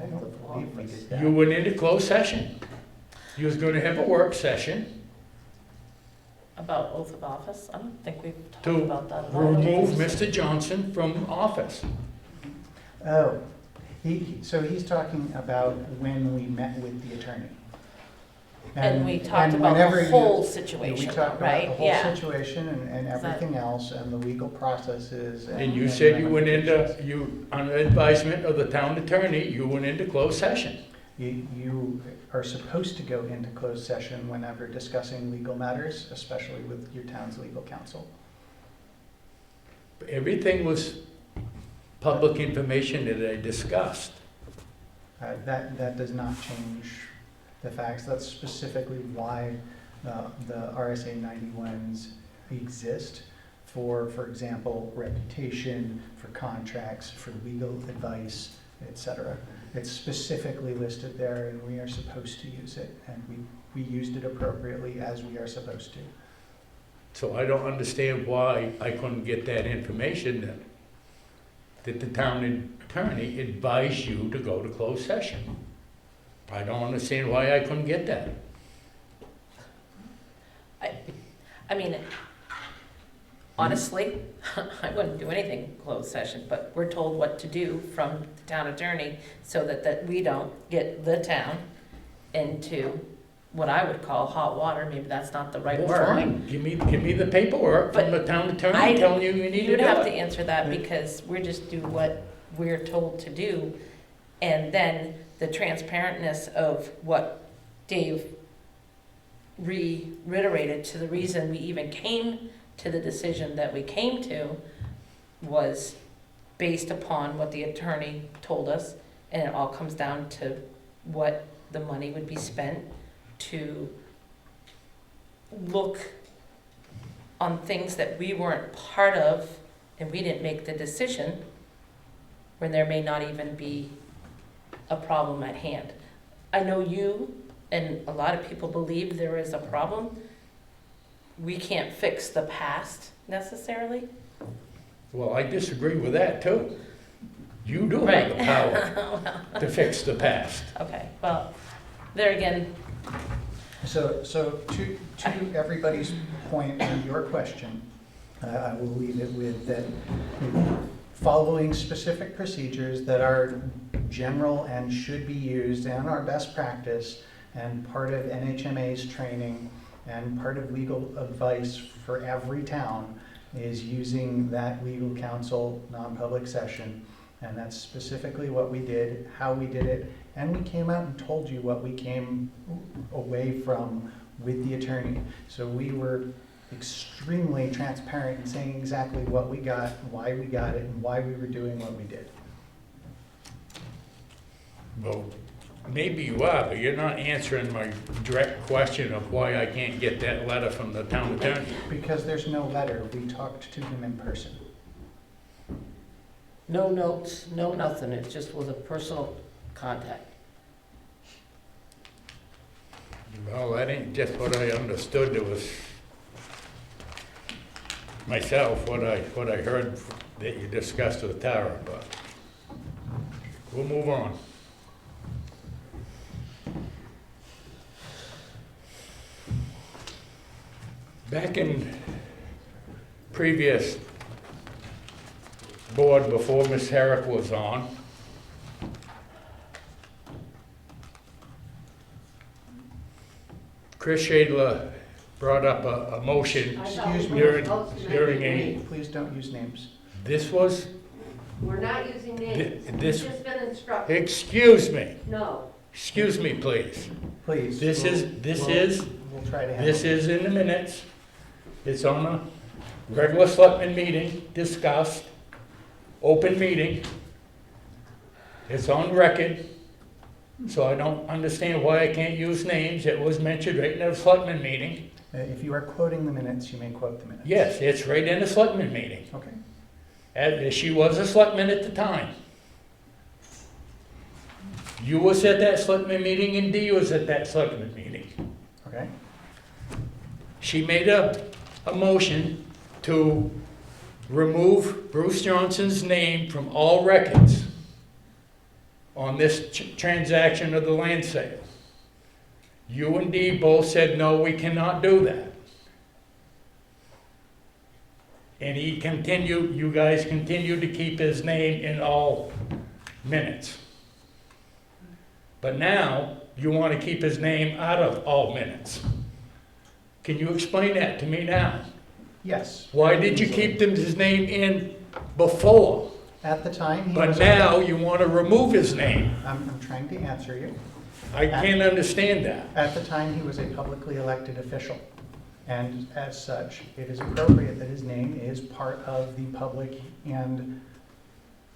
I don't believe we did that. You went into closed session. You was gonna have a work session About oath of office? I don't think we've talked to about that at all. remove Mr. Johnson from office. Oh, so he's talking about when we met with the attorney. And we talked and about whenever the you- whole We situation, talked though, about the right? whole Yeah. situation and everything else and the legal processes. And you said you went under advisement of the town attorney, you went into closed session. You are supposed to go into closed session whenever discussing legal matters, especially with your town's legal counsel. Everything was public information that I discussed. That does not change the facts. That's specifically why the RSA 91s exist for example, reputation, for contracts, for legal advice, etc. It's specifically listed there, and we are supposed to use it, and we used it appropriately as we are supposed to. So I don't understand why I couldn't get that information that the town attorney advised you to go to closed session. I don't understand why I couldn't get that. I mean, honestly, I wouldn't do anything in closed session, but we're told what to do from the town attorney so that we don't get the town into what I would call hot water. Maybe that's not the right Well, word. fine. Give me the paperwork from the town I- attorney telling you need to You'd do have to it. answer that because we're just do what we're told to do. And then the transparentness of what Dave reiterated to the reason we even came to the decision that we came to was based upon what the attorney told us. And it all comes down to what the money would be spent to look on things that we weren't part of and we didn't make the decision when there may not even be a problem at hand. I know you and a lot of people believe there is a problem. We can't fix the past necessarily. Well, I disagree with that too. You do have Right. the power to fix the past. Okay, well, there again, So to everybody's point on your question, I will leave it with that following specific procedures that are general and should be used and are best practice and part of NHMA's training and part of legal advice for every town is using that legal counsel non-public session. And that's specifically what we did, how we did it, and we came out and told you what we came away from with the attorney. So we were extremely transparent in saying exactly what we got, why we got it, and why we were doing what we did. Well, maybe you are, but you're not answering my direct question of why I can't get that letter from the town attorney. Because there's no letter, we talked to him in person. No notes, no nothing, it just was a personal contact. Well, that ain't just what I understood. It was myself, what I heard that you discussed with Tara, but we'll move on. Back in previous board before Ms. Herrick was on, Chris Shadler brought up a motion I thought Excuse we me. were during, supposed to during make a, Please don't use names. this was, We're not using names. this, We've just been instructed. excuse me, No. please. Please. This we'll- is, We'll try to handle this it. is in the minutes. It's on a regular selectmen meeting, discussed, open meeting. It's on record, so I don't understand why I can't use names. It was mentioned right in the selectmen meeting. If you are quoting the minutes, you may quote the minutes. Yes, it's right in the selectmen meeting. Okay. And she was a selectman at the time. You was at that selectmen meeting and Dee was at that selectmen meeting. Okay. She made a motion to remove Bruce Johnson's name from all records on this transaction of the land sale. You and Dee both said, no, we cannot do that. And you guys continued to keep his name in all minutes. But now, you want to keep his name out of all minutes. Can you explain that to me now? Yes. Why did you keep his name in before, At the time, he but was. now you want to remove his name? I'm trying to answer you. I can't understand that. At the time, he was a publicly elected official. And as such, it is appropriate that his name is part of the public and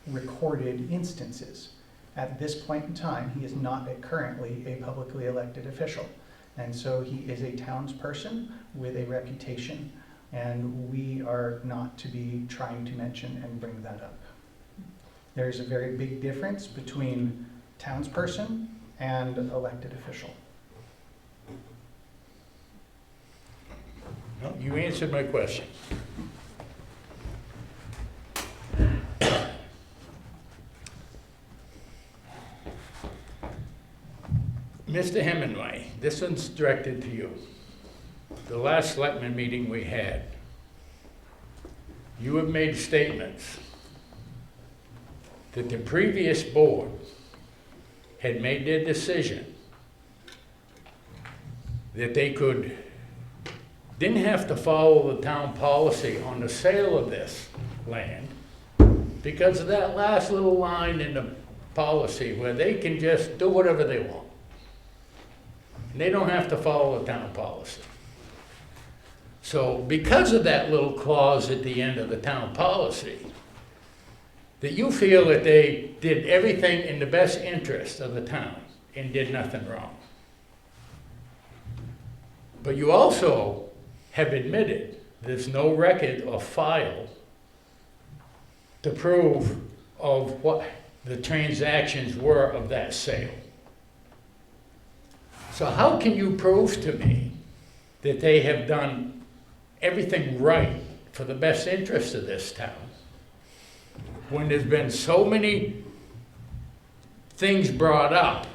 recorded instances. At this point in time, he is not currently a publicly elected official. And so he is a townsperson with a reputation, and we are not to be trying to mention and bring that up. There's a very big difference between townsperson and elected official. No, you answered my question. Mr. Hemingway, this one's directed to you. the last selectmen meeting we had, you have made statements that the previous board had made their decision that they didn't have to follow the town policy on the sale of this land because of that last little line in the policy where they can just do whatever they want. And they don't have to follow the town policy. So because of that little clause at the end of the town policy, that you feel that they did everything in the best interest of the town and did nothing wrong. But you also have admitted there's no record or file to prove of what the transactions were of that sale. So how can you prove to me that they have done everything right for the best interest of this town when there's been so many things brought up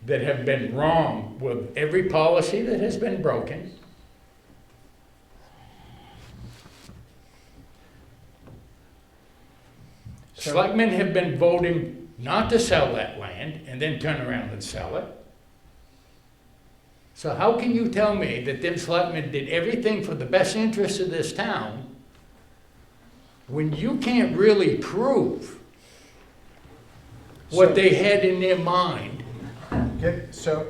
that have been wrong with every policy that has been broken? Selectmen have been voting not to sell that land and then turn around and sell it. So how can you tell me that them selectmen did everything for the best interest of this town when you can't really prove what they had in their mind? Okay, so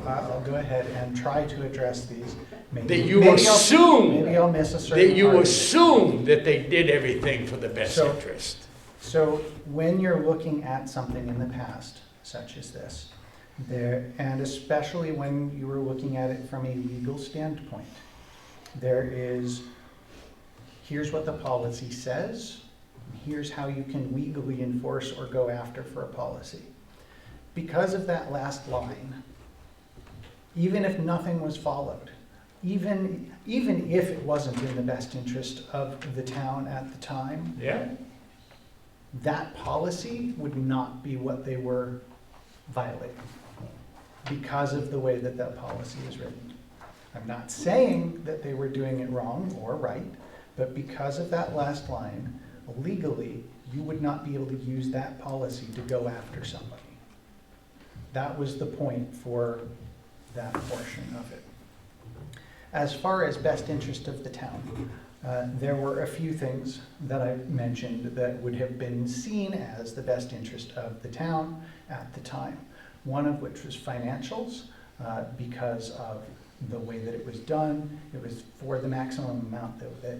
I'll go ahead and try to address these. That you assume, maybe I'll miss a certain that you part of it. assume that they did everything for the best So- interest. So when you're looking at something in the past, such as this, and especially when you were looking at it from a legal standpoint, here's what the policy says, here's how you can legally enforce or go after for a policy. Because of that last line, even if nothing was followed, even if it wasn't in the best interest of the town at the time, Yeah? that policy would not be what they were violating because of the way that that policy is written. I'm not saying that they were doing it wrong or right, but because of that last line, legally, you would not be able to use that policy to go after somebody. That was the point for that portion of it. As far as best interest of the town, there were a few things that I mentioned that would have been seen as the best interest of the town at the time. One of which was financials, because of the way that it was done. It was for the maximum amount that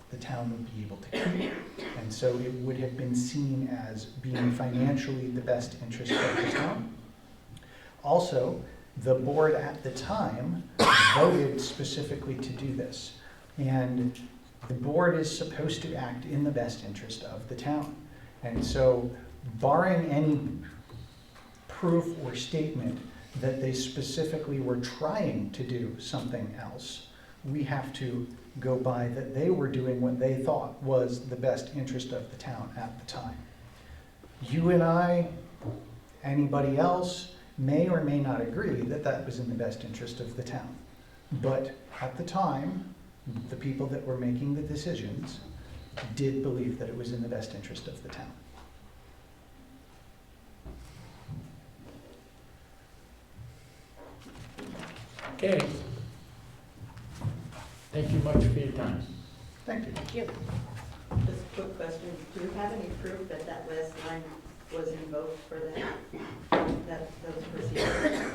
the town would be able to keep. And so it would have been seen as being financially the best interest of the town. Also, the board at the time voted specifically to do this. And the board is supposed to act in the best interest of the town. And so, barring any proof or statement that they specifically were trying to do something else, we have to go by that they were doing what they thought was the best interest of the town at the time. You and I, anybody else, may or may not agree that that was in the best interest of the town. But at the time, the people that were making the decisions did believe that it was in the best interest of the town. Okay. Thank you much for your time. Thank you. Thank you. Just a quick question, do you have any proof that that last line was invoked for those procedures?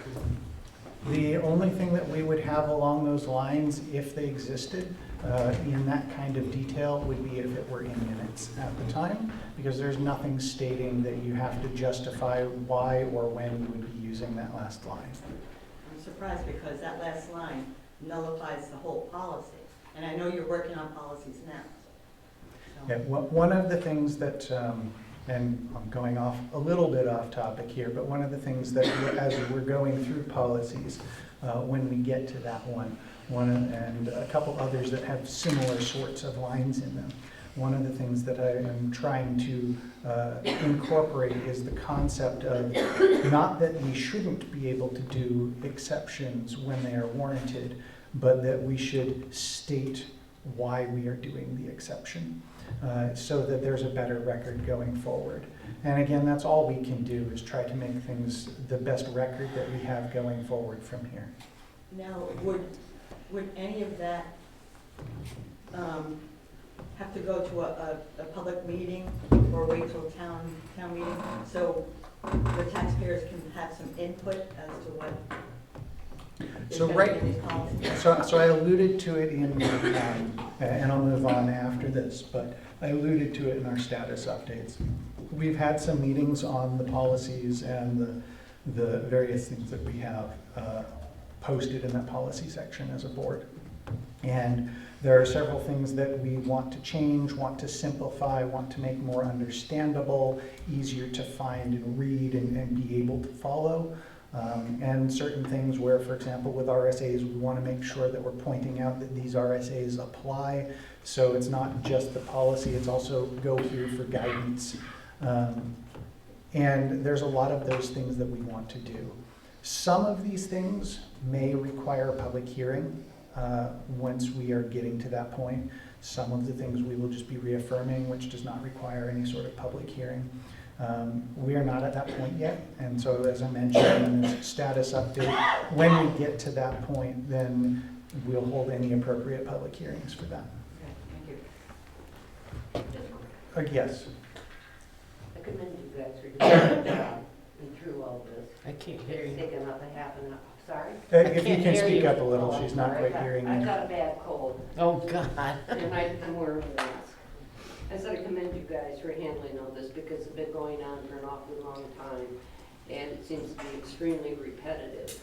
The only thing that we would have along those lines, if they existed, in that kind of detail, would be if it were in minutes at the time, because there's nothing stating that you have to justify why or when you would be using that last line. I'm surprised because that last line nullifies the whole policy. And I know you're working on policies now. So. Yeah, one of the things that, and I'm going off a little bit off topic here, but one of the things that as we're going through policies, when we get to that one and a couple others that have similar sorts of lines in them, one of the things that I am trying to incorporate is the concept of not that we shouldn't be able to do exceptions when they are warranted, but that we should state why we are doing the exception, so that there's a better record going forward. And again, that's all we can do, is try to make things the best record that we have going forward from here. Now, would any of that have to go to a public meeting or wait till town meeting? So the taxpayers can have some input as to what is So going to be in these policies? So I alluded to it in, and I'll move on after this, but I alluded to it in our status updates. We've had some meetings on the policies and the various things that we have posted in that policy section as a board. And there are several things that we want to change, want to simplify, want to make more understandable, easier to find and read and be able to follow. And certain things where, for example, with RSAs, we want to make sure that we're pointing out that these RSAs apply. So it's not just the policy, it's also go here for guidance. And there's a lot of those things that we want to do. Some of these things may require a public hearing once we are getting to that point. Some of the things we will just be reaffirming, which does not require any sort of public hearing. We are not at that point yet, and so as I mentioned in this status update, when we get to that point, then we'll hold any appropriate public hearings for that. Okay, thank you. Yes. I commend you guys for doing a job and through all this. I can't hear It's you. taken up a half an hour. Sorry? If you can't can hear speak you. up a little, Oh, she's not sorry. quite hearing I you. got a bad cold, Oh, God. and I'm wearing a mask. I said I commend you guys for handling all this, because it's been going on for an awfully long time, and it seems to be extremely repetitive.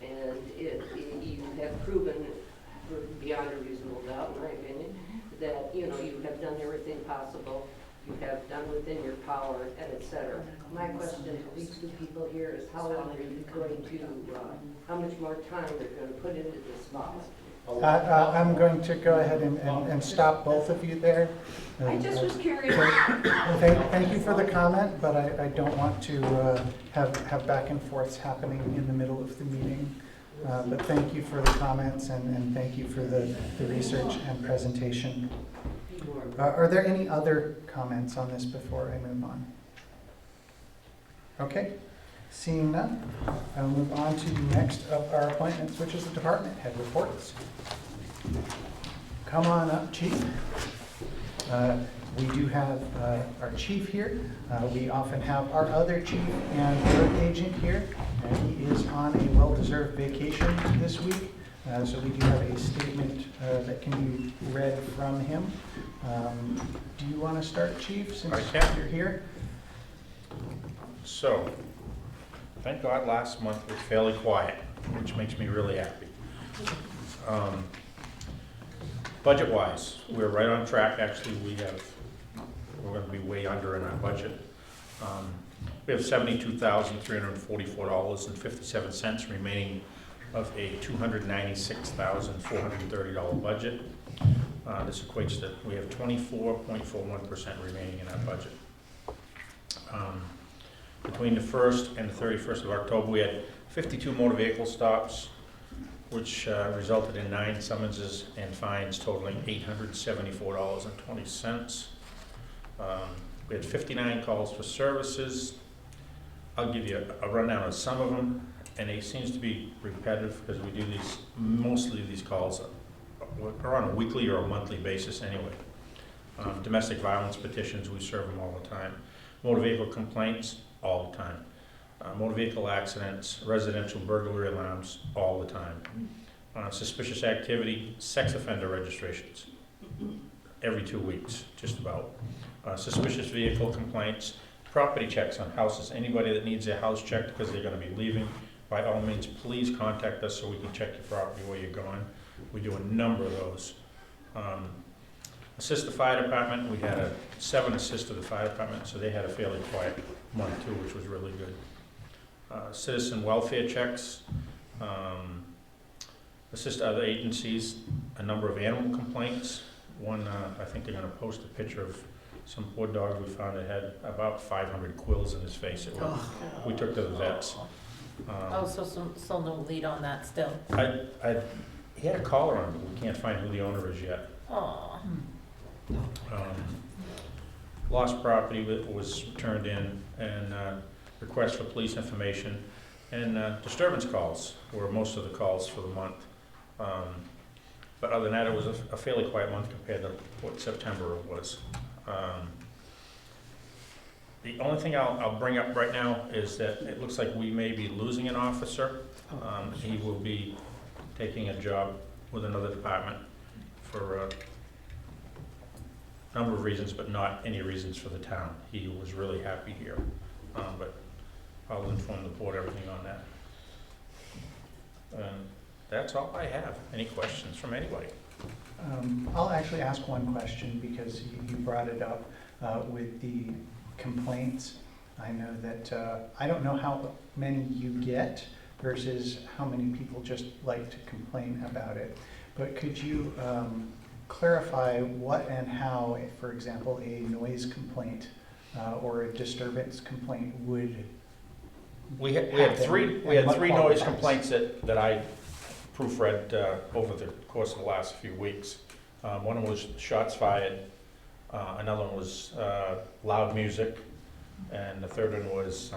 And you have proven, beyond a reasonable doubt, in my opinion, that, you know, you have done everything possible, you have done within your power, and et cetera. My question to these two people here is, how long are you going to, how much more time you're going to put into this file? I'm going to go ahead and stop both of you there. I just was curious. Thank you for the comment, but I don't want to have back and forths happening in the middle of the meeting. But thank you for the comments and thank you for the research and presentation. Are there any other comments on this before I move on? Okay, seeing none, I'll move on to the next of our appointments, which is the department head reports. Come on up, Chief. We do have our chief here. We often have our other chief and road agent here, and he is on a well-deserved vacation this week. So we do have a statement that can be read from him. Do you want to start, Chief, since you're here? So, thank God last month was fairly quiet, which makes me really happy. Budget-wise, we're right on track. Actually, we're going to be way under in our budget. We have $72,344.57 remaining of a $296,430 budget. This equates to, we have 24.41% remaining in our budget. Between the 1st and the 31st of October, we had 52 motor vehicle stops, which resulted in 9 summonses and fines totaling $874.20. We had 59 calls for services. I'll give you a rundown of some of them, and it seems to be repetitive because we do these, mostly these calls are on a weekly or a monthly basis anyway. Domestic violence petitions, we serve them all the time. Motor vehicle complaints, all the time. Motor vehicle accidents, residential burglary alarms, all the time. Suspicious activity, sex offender registrations, every 2 weeks, just about. Suspicious vehicle complaints, property checks on houses. Anybody that needs their house checked because they're going to be leaving, by all means, please contact us so we can check your property where you're going. We do a number of those. Assist the fire department, we had 7 assists to the fire department, so they had a fairly quiet month too, which was really good. Citizen welfare checks, assist other agencies, a number of animal complaints, one, I think they're gonna post a picture of some poor dog we found that had about 500 quills in his face. We took to the vets. Oh, so no lead on that still? He had a collar on, but we can't find who the owner is yet. Aw. Lost property was turned in, and request for police information, and disturbance calls were most of the calls for the month. But other than that, it was a fairly quiet month compared to what September was. The only thing I'll bring up right now is that it looks like we may be losing an officer. He will be taking a job with another department for a number of reasons, but not any reasons for the town. He was really happy here, but I'll inform the board everything on that. That's all I have. Any questions from anybody? I'll actually ask one question because you brought it up with the complaints. I know that, I don't know how many you get versus how many people just like to complain about it. But could you clarify what and how, for example, a noise complaint or a disturbance complaint would We had happen, three and what noise qualifies? complaints that I proofread over the course of the last few weeks. One was shots fired, another one was loud music, and the third one was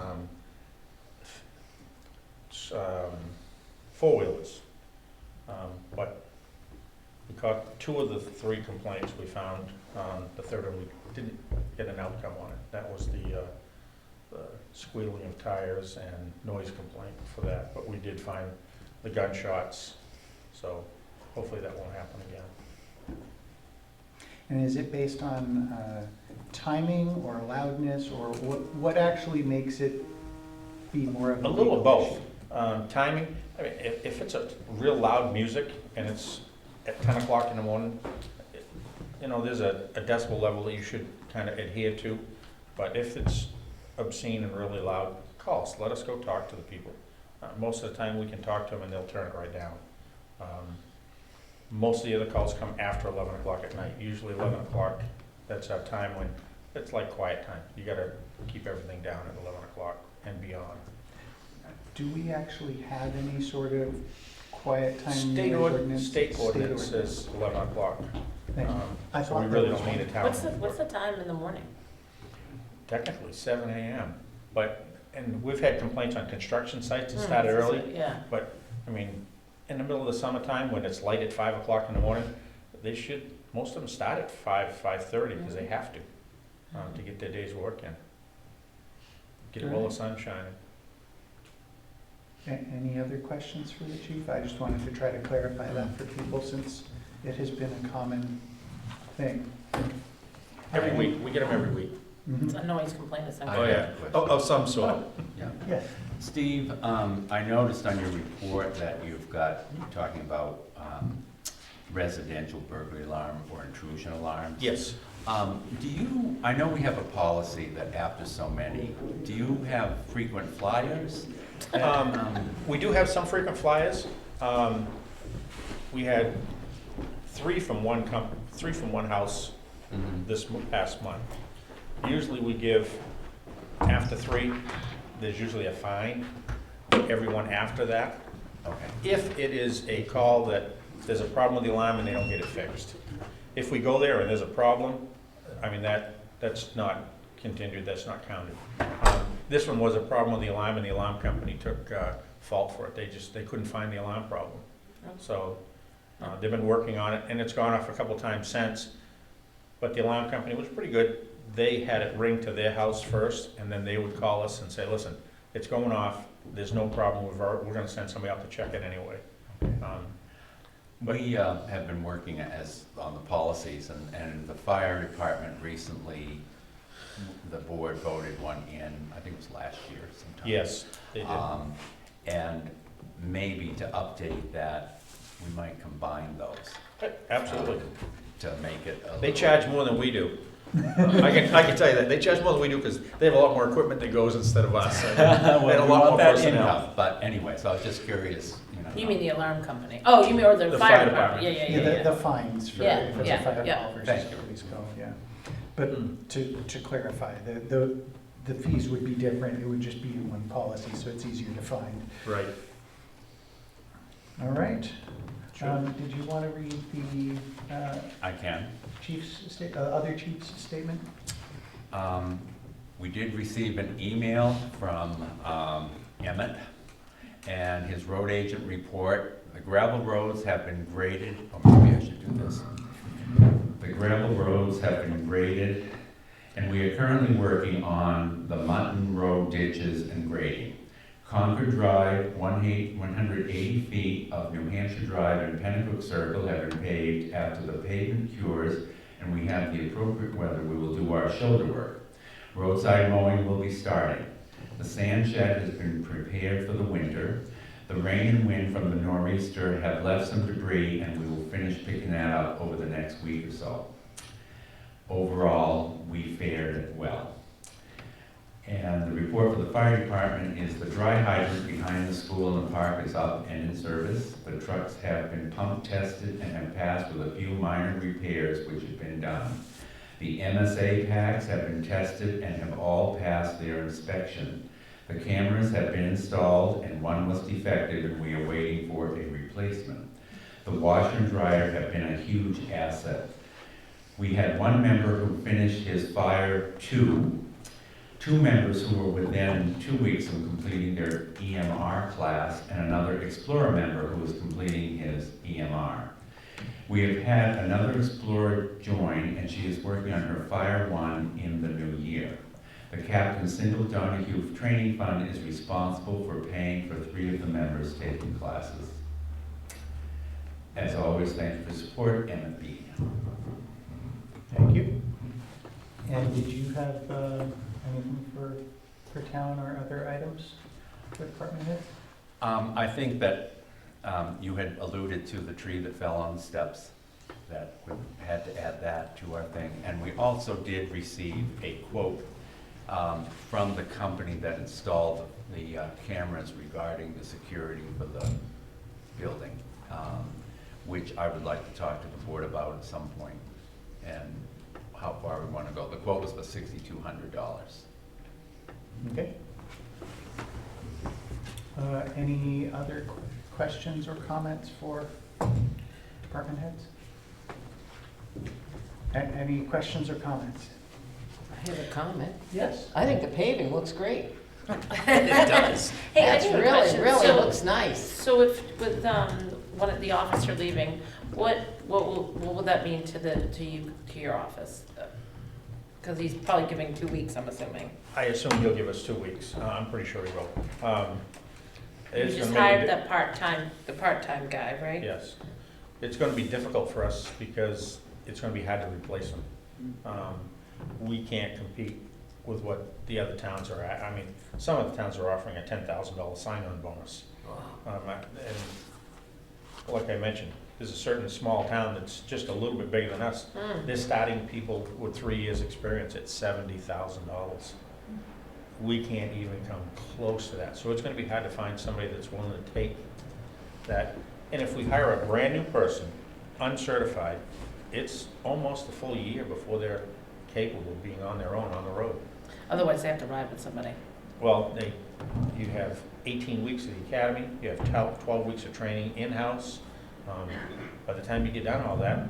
four-wheelers. But we caught two of the three complaints we found. The third one, we didn't get an outcome on it. That was the squealing of tires and noise complaint for that. But we did find the gunshots, so hopefully that won't happen again. And is it based on timing or loudness, or what actually makes it be more of a A little of legal both. issue? Timing, I mean, if it's a real loud music and it's at 10 o'clock in the morning, you know, there's a decibel level that you should kind of adhere to. But if it's obscene and really loud, call us, let us go talk to the people. Most of the time we can talk to them and they'll turn it right down. Most of the other calls come after 11 o'clock at night. Usually 11 o'clock, that's our time when it's like quiet time. You gotta keep everything down at 11 o'clock and beyond. Do we actually have any sort of quiet time State noise ordinance? state ordinance says 11 o'clock. Thank you. I So we thought really that was don't need a town. What's the time in the morning? Technically 7 a.m. And we've had complaints on construction sites that Hmm, started so- early. Yeah. But, I mean, in the middle of the summertime, when it's light at 5 o'clock in the morning, most of them start at 5:30, because they have to get their day's work in. Get well of sunshine. Any other questions for the chief? I just wanted to try to clarify that for people since it has been a common thing. Every week, we get them every week. It's Mhm. a noise complaint or something. I have a question. Of some sort. Yeah. Yes. Steve, I noticed on your report that you're talking about residential burglary alarm or intrusion alarms. Yes. I know we have a policy that after so many, do you have frequent flyers? We do have some frequent flyers. We had three from one house Mhm. this past month. Usually we give, after three, there's usually a fine. Everyone after that, Okay. if it is a call that there's a problem with the alarm and they don't get it fixed. If we go there and there's a problem, I mean, that's not continued, that's not counted. This one was a problem with the alarm, and the alarm company took fault for it. They couldn't find the alarm problem. So they've been working on it, and it's gone off a couple times since. But the alarm company was pretty good. They had it ring to their house first, and then they would call us and say, listen, it's going off, there's no problem, we're gonna send somebody out to check it anyway. We have been working on the policies, and the fire department recently, the board voted one in, I think it was last year sometime. Yes, they did. And maybe to update that, we might combine those. Absolutely. To make it a They little- charge more than we do. I can tell you that, they charge more than we do, because they have a lot more equipment that goes instead of us. And Well, they have a we lot want more that personnel. in-house, but anyway, so I was just curious, you know. You mean the alarm company? Oh, you mean, or the The fire fire department? department. Yeah, yeah, yeah, The yeah. fines for Yeah, if it's yeah, a fire yeah. call versus Thank you. a police call, yeah. But to clarify, the fees would be different, it would just be in one policy, so it's easier to find. Right. All right. Sure. Did you want to read the I can. other chief's statement? We did receive an email from Emmett and his road agent report. The gravel roads have been graded, or maybe I should do this. The gravel roads have been graded, and we are currently working on the Mutton Road ditches and grading. Concord Drive, 180 feet of New Hampshire Drive and Pennacook Circle have been paved. After the pavement cures and we have the appropriate weather, we will do our shoulder work. Roadside mowing will be starting. The sand shed has been prepared for the winter. The rain and wind from the nor'easter have left some debris, and we will finish picking that up over the next week or so. Overall, we fared well. And the report for the fire department is the dry hydrant behind the school in the park is up and in service. The trucks have been pump tested and have passed with a few minor repairs which have been done. The MSA packs have been tested and have all passed their inspection. The cameras have been installed and one was defective and we are waiting for a replacement. The washer and dryer have been a huge asset. We had one member who finished his Fire 2, two members who were within 2 weeks of completing their EMR class, and another Explorer member who was completing his EMR. We have had another Explorer join, and she is working on her Fire 1 in the new year. The Captain Sindel Donahue Training Fund is responsible for paying for 3 of the members taking classes. As always, thank you for support, Emmett B. Thank you. And did you have anything for town or other items for department heads? I think that you had alluded to the tree that fell on the steps, that we had to add that to our thing. And we also did receive a quote from the company that installed the cameras regarding the security for the building, which I would like to talk to the board about at some point, and how far we want to go. The quote was for $6,200. Okay. Any other questions or comments for department heads? Any questions or comments? I have a comment. Yes. I think the paving looks great. It does. Hey, I That's do have a really, question. really So- looks nice. So if, with, one of the officer leaving, what will that mean to your office? Because he's probably giving 2 weeks, I'm assuming. I assume he'll give us 2 weeks. I'm pretty sure he will. You It's just gonna make hired the part-time guy, right? Yes. It's gonna be difficult for us because it's gonna be hard to replace him. We can't compete with what the other towns are at. I mean, some of the towns are offering a $10,000 sign-on bonus. And like I mentioned, there's a certain small town that's just a little bit bigger than us. They're starting people with 3 years' experience at $70,000. We can't even come close to that. So it's gonna be hard to find somebody that's willing to take that. And if we hire a brand-new person, uncertified, it's almost a full year before they're capable of being on their own on the road. Otherwise, they have to ride with somebody. Well, you have 18 weeks of the academy, you have 12 weeks of training in-house. By the time you get done all that,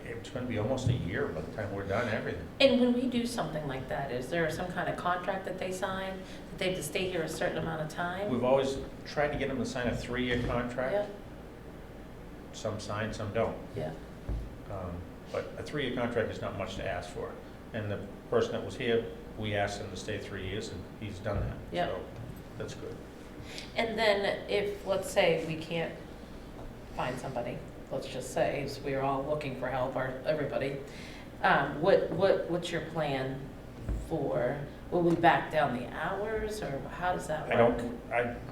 it's gonna be almost a year by the time we're done everything. And when we do something like that, is there some kind of contract that they sign, that they have to stay here a certain amount of time? We've always tried to get them to sign a 3-year contract. Yeah, Some sign, some don't. yeah. But a 3-year contract is not much to ask for. And the person that was here, we asked him to stay 3 years, and he's done that. Yep. So that's good. And then if, let's say, we can't find somebody, let's just say, so we're all looking for help, or everybody, what's your plan for, will we back down the hours, or how does that work?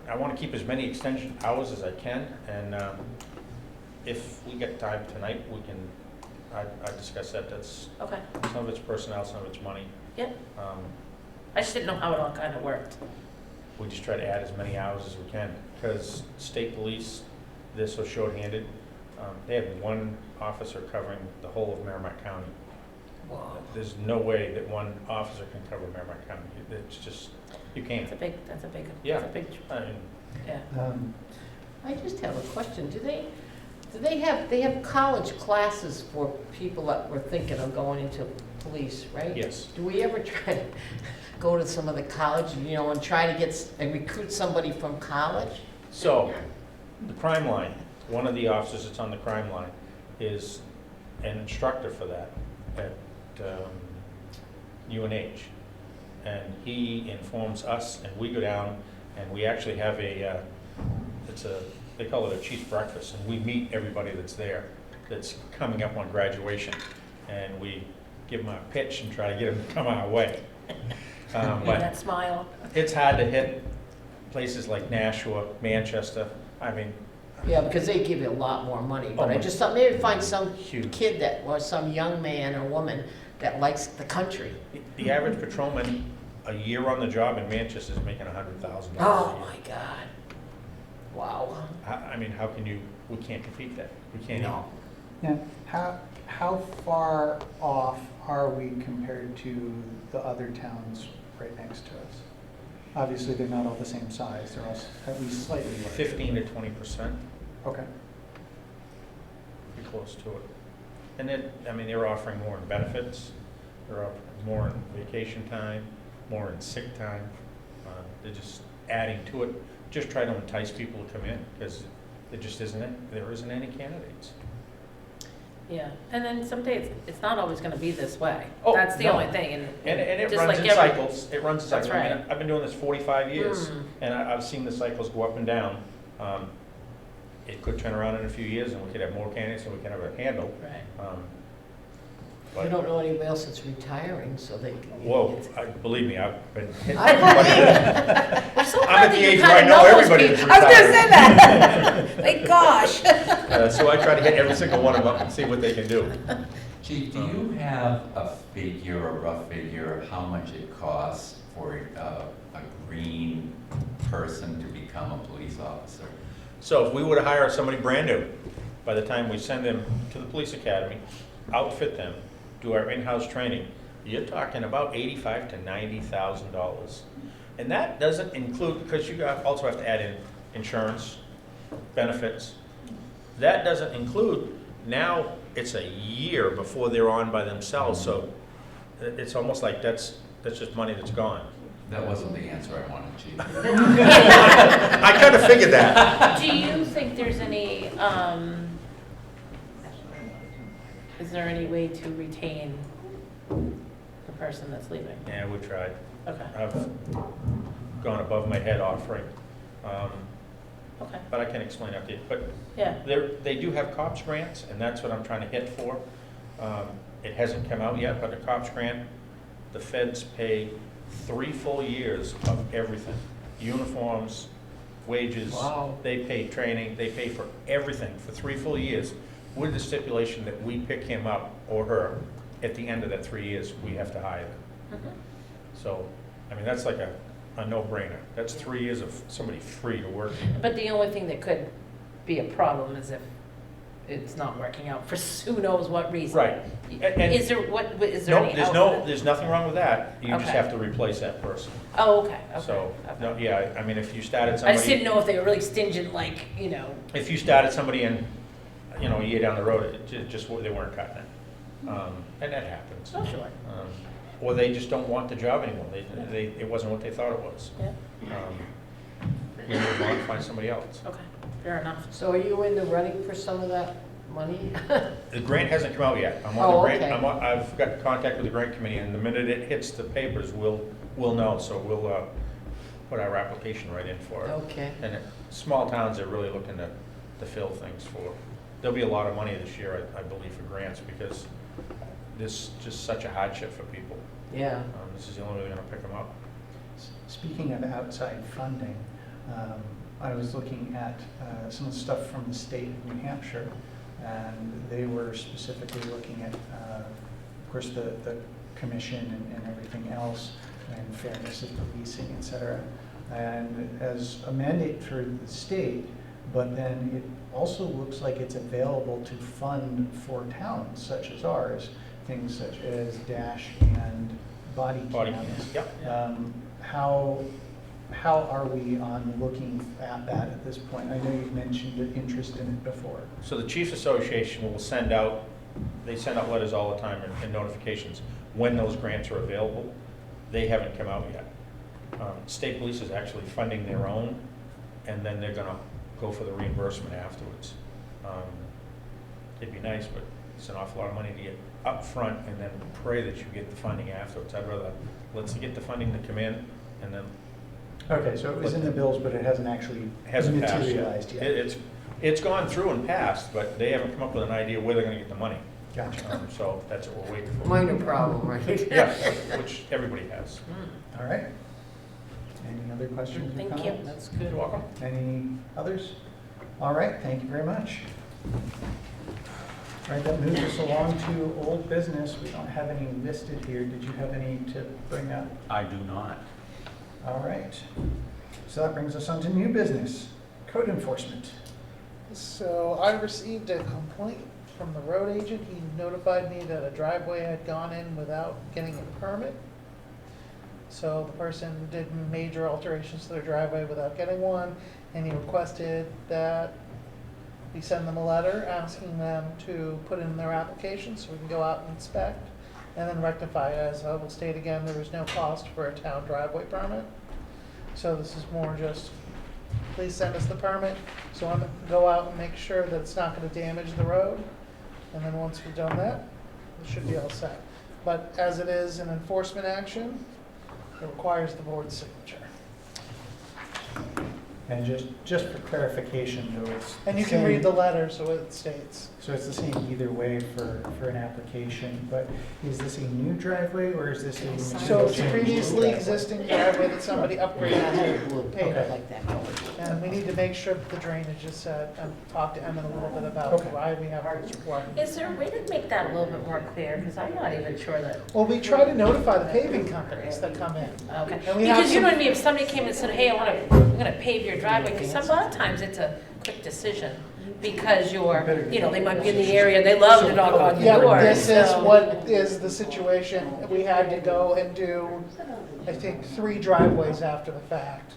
I want to keep as many extension hours as I can, and if we get time tonight, we can I discussed that, that's, Okay, some of it's personnel, some of it's money. yep. Um, I just didn't know how it all kind of worked. We just try to add as many hours as we can, because state police, they're so short-handed. They have one officer covering the whole of Merrimack County. Wow. There's no way that one officer can cover Merrimack County. It's just, you can't. That's a big, Yeah. that's a big, I mean, yeah. I just have a question. Do they have college classes for people that were thinking of going into police, right? yes. Do we ever try to go to some of the college, and try to and recruit somebody from college? So, the crime line, one of the officers that's on the crime line is an instructor for that at UNH. And he informs us, and we go down, and we actually have they call it a chief's breakfast, and we meet everybody that's there, that's coming up on graduation. And we give them a pitch and try to get them to come our way. And But that smile. it's hard to hit places like Nashua, Manchester. I mean, Yeah, because they give you a lot more money, but I Oh, just thought maybe find some huge. kid or some young man or woman that likes the country. The average patrolman, a year on the job in Manchester is making $100,000. Oh, my God. Wow. I mean, we can't compete that. We can't. No. Yeah, how far off are we compared to the other towns right next to us? Obviously, they're not all the same size, they're all at least slightly larger. 15 to 20%, Okay. pretty close to it. And then, I mean, they're offering more in benefits, they're offering more in vacation time, more in sick time. They're just adding to it, just try to entice people to come in, because there isn't any candidates. Yeah, and then someday it's not always gonna be this way. Oh, That's the no. only thing, and And it just runs like in every- cycles. It runs in That's cycles. I mean, right. I've been doing this 45 years, Mm. and I've seen the cycles go up and down. It could turn around in a few years, and we could have more candidates than we can ever handle. Right. I But, don't know anybody else that's retiring, so they can. whoa, believe me, I've been hitting I everybody. We're so I'm glad at that the you age where kinda I know those everybody people. that's I was gonna retired. say that. Thank gosh. So I try to hit every single one of them and see what they can do. Chief, do you have a rough figure of how much it costs for a green person to become a police officer? So if we were to hire somebody brand new, by the time we send them to the police academy, outfit them, do our in-house training, you're talking about $85,000 to $90,000. And that doesn't include, because you also have to add in insurance, benefits. That doesn't include, now it's a year before they're on by themselves, so it's almost like that's just money that's gone. That wasn't the answer I wanted, Chief. I kind of figured that. Do you think there's any, is there any way to retain the person that's leaving? Yeah, we tried. Okay, I've gone above my head offering, okay, but I can explain that to you. But yeah, they do have COPS grants, and that's what I'm trying to hit for. It hasn't come out yet, but the COPS grant, the feds pay 3 full years of everything. Uniforms, wages, Wow. they pay training, they pay for everything for 3 full years, with the stipulation that we pick him up or her. At the end of that 3 years, we have to hire them. mhm. So, I mean, that's like a no-brainer. That's 3 years of somebody free to work. But the only thing that could be a problem is if it's not working out for who knows what reason. Right. And- Is there, is there No, any? there's nothing wrong with that. You just Okay. have to replace that person. Oh, okay, okay. So, okay. no, yeah, I mean, if you started I just didn't somebody, know if they were really stingent, like, if you started somebody in, a year down the road, they weren't cutting it. And that happens. oh, sure, Or they just don't want the job anymore. It wasn't what they thought it was. yeah, We move on, find somebody else. okay, fair enough. So are you in the running for some of that money? The grant hasn't come out yet. I'm on Oh, the grant, okay. I've got contact with the grant committee, and the minute it hits the papers, we'll know. So we'll put our application right in for it. Okay. And small towns are really looking to fill things for. There'll be a lot of money this year, I believe, for grants, because this is just such a hardship for people. Yeah. This is the only way they're gonna pick them up. Speaking of outside funding, I was looking at some of the stuff from the state of New Hampshire. And they were specifically looking at, of course, the commission and everything else, and fairness of the leasing, et cetera. And as a mandate for the state, but then it also looks like it's available to fund for towns such as ours, things such as dash and body cams. Yep. How are we on looking at that at this point? I know you've mentioned an interest in it before. So the Chiefs Association will send out, they send out letters all the time and notifications when those grants are available. They haven't come out yet. State Police is actually funding their own, and then they're gonna go for the reimbursement afterwards. It'd be nice, but it's an awful lot of money to get up front and then pray that you get the funding afterwards. I'd rather, let's get the funding to come in, and then Okay, so it was in the bills, but it hasn't actually hasn't passed materialized yet. yet. It's gone through and passed, but they haven't come up with an idea where they're gonna get the money. Gotcha. So that's what we're waiting for. Minor problem, right? Yeah, which everybody has. Mm, All right. Any other questions or Thank you. comments? That's good. You're welcome. Any others? All right, thank you very much. All right, that moves us along to old business. We don't have any listed here. Did you have any to bring up? I do not. All right. So that brings us on to new business, code enforcement. So I received a complaint from the road agent. He notified me that a driveway had gone in without getting a permit. So the person did major alterations to their driveway without getting one, and he requested that we send them a letter asking them to put in their application so we can go out and inspect and then rectify. As I will state again, there is no cost for a town driveway permit. So this is more just, please send us the permit, so I'm gonna go out and make sure that it's not gonna damage the road. And then once we've done that, it should be all set. But as it is an enforcement action, it requires the board's signature. And just for clarification, though, it's And you the can same- read the letter, so it states. So it's the same either way for an application, but is this a new driveway or is this a? So it's a change previously driveway? existing driveway that somebody upgraded to pave Okay. it. Like that color. And we need to make sure that the drainage is set, and talk to Emmett a little bit about Okay. why we have this requirement. Is there a way to make that a little bit more clear? Because I'm not even sure that, Well, we try to notify the paving companies that come in. okay. And we have Because you know some- what I mean, if somebody came and said, hey, I'm gonna pave your driveway, because a lot of times it's a quick decision, because they might be in the area, they love to knock on your Yeah, door. this is so- what is the situation. We had to go and do, I think, 3 driveways after the fact.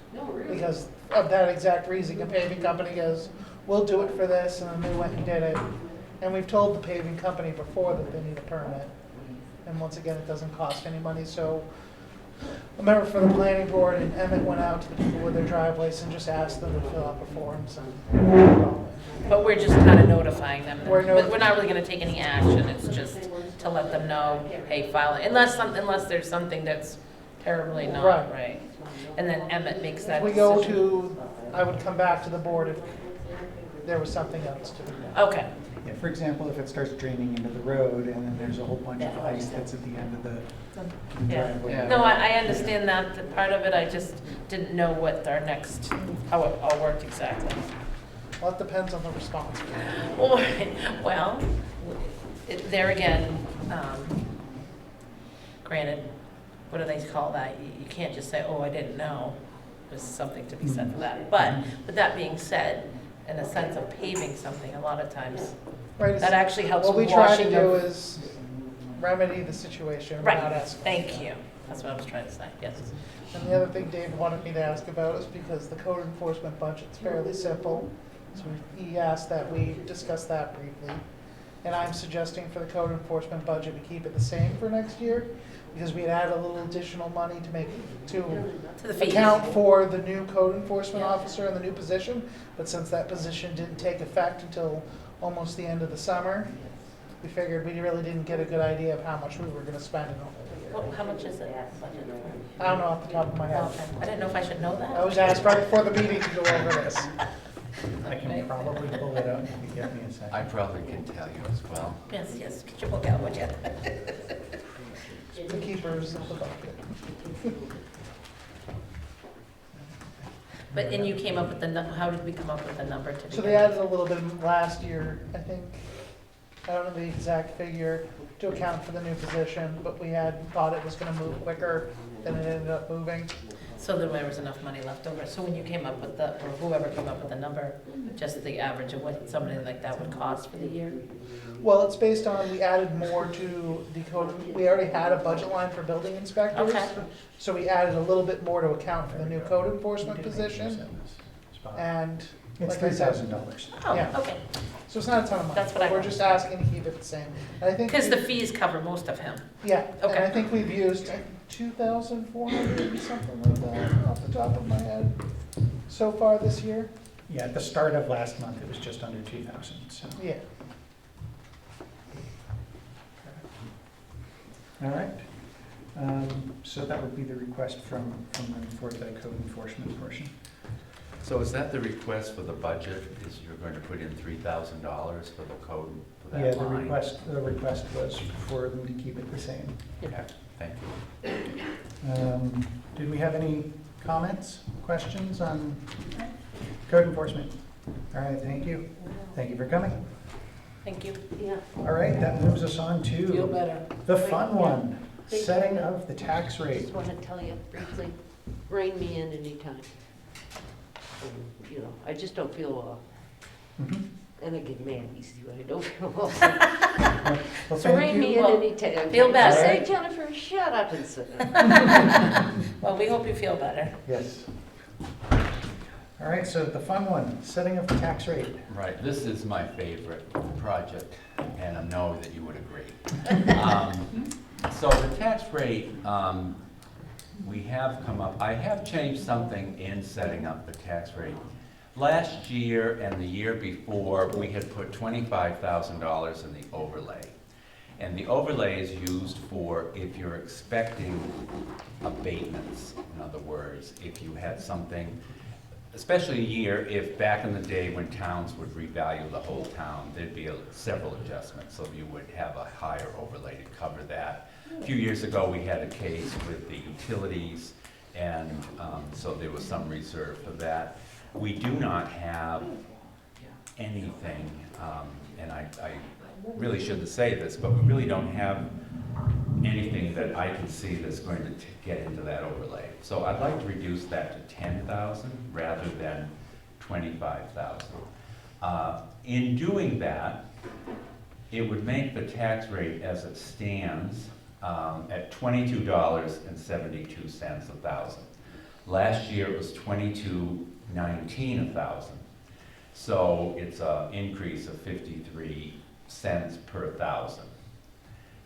Because of that exact reason, a paving company goes, we'll do it for this, and then they went and did it. And we've told the paving company before that they need a permit. And once again, it doesn't cost any money, so a member for the planning board and Emmett went out to the people with their driveways and just asked them to fill out the forms and. But we're just kind of notifying them. We're But we're not really gonna take any action, it's just to let them know, hey, file it, unless there's something that's terribly not Right. right. And then Emmett makes that We decision. go to, I would come back to the board if there was something else to be done. Okay, Yeah, for example, if it starts draining into the road and then there's a whole bunch of ice that's at the end of the yeah. driveway. No, I understand that part of it, I just didn't know what our next, how it all worked exactly. Well, it depends on the response. Well, there again, granted, what do they call that? You can't just say, oh, I didn't know. There's something to be said for that. But with that being said, in a sense of paving something, a lot of times, Right, that actually helps what we with try to washing do of. is remedy the situation Right, without asking. thank you. That's what I was trying to say, yes. And the other thing Dave wanted me to ask about is because the code enforcement budget's fairly simple, so he asked that we discuss that briefly. And I'm suggesting for the code enforcement budget, we keep it the same for next year, because we had added a little additional money to To the fees. account for the new code enforcement Yeah. officer and the new position. But since that position didn't take effect until almost the end of the summer, we figured we really didn't get a good idea of how much we were gonna spend in the whole year. How much is it? Budget? I don't know off the top of my head. Okay. I didn't know if I should know that. I was asked right before the meeting to go over this. I can probably pull it up if you give me a second. I probably can tell you as well. Yes, get your book out, would you? The keepers of the bucket. But, and you came up with the, how did we come up with the number to begin So with? they added a little bit last year, I think. I don't know the exact figure to account for the new position, but we had thought it was gonna move quicker than it ended up moving. So then there was enough money left over. So when you came up with the, or whoever came up with the number, just the average of what somebody like that would cost for the year? Well, it's based on, we added more to the code, we already had a budget line for building inspectors. Okay. So we added a little bit more to account for the new code enforcement position, and It's like I said, $3,000. Oh, Yeah. okay. so it's not a ton of money. That's what I We're just asking to keep it the same. And I think, Because the fees cover most of him. yeah, and Okay. I think we've used 2,400, something like that, off the top of my head, so far this year. Yeah, at the start of last month, it was just under 2,000, so. Yeah. All right. So that would be the request from for the code enforcement portion. So is that the request for the budget, is you're going to put in $3,000 for the code, for Yeah, that the line? request was for them to keep it the same. Okay, thank you. Did we have any comments, questions on code enforcement? All right, thank you. Thank you for coming. Thank you. Yeah. All right, that moves us on Feel to better. the fun one, Thank you. setting of the tax I rate. just want to tell you briefly, rein me in anytime. You know, I just don't feel, Mhm. and I get mad easy when I don't feel well. Well, So rein thank me you. in Well, anytime. feel better. Say, Jennifer, shut up and sit down. Well, we hope you feel better. Yes. All right, so the fun one, setting of the tax rate. Right, this is my favorite project, and I know that you would agree. So the tax rate, we have come up, I have changed something in setting up the tax rate. Last year and the year before, we had put $25,000 in the overlay. And the overlay is used for if you're expecting abatements. In other words, if you had something, especially a year, if back in the day when towns would revalue the whole town, there'd be several adjustments, so you would have a higher overlay to cover that. A few years ago, we had a case with the utilities, and so there was some reserve for that. We do not have anything, and I really shouldn't say this, but we really don't have anything that I can see that's going to get into that overlay. So I'd like to reduce that to 10,000 rather than 25,000. In doing that, it would make the tax rate as it stands at $22.72 a thousand. Last year it was $22.19 a thousand. So it's an increase of 53 cents per thousand.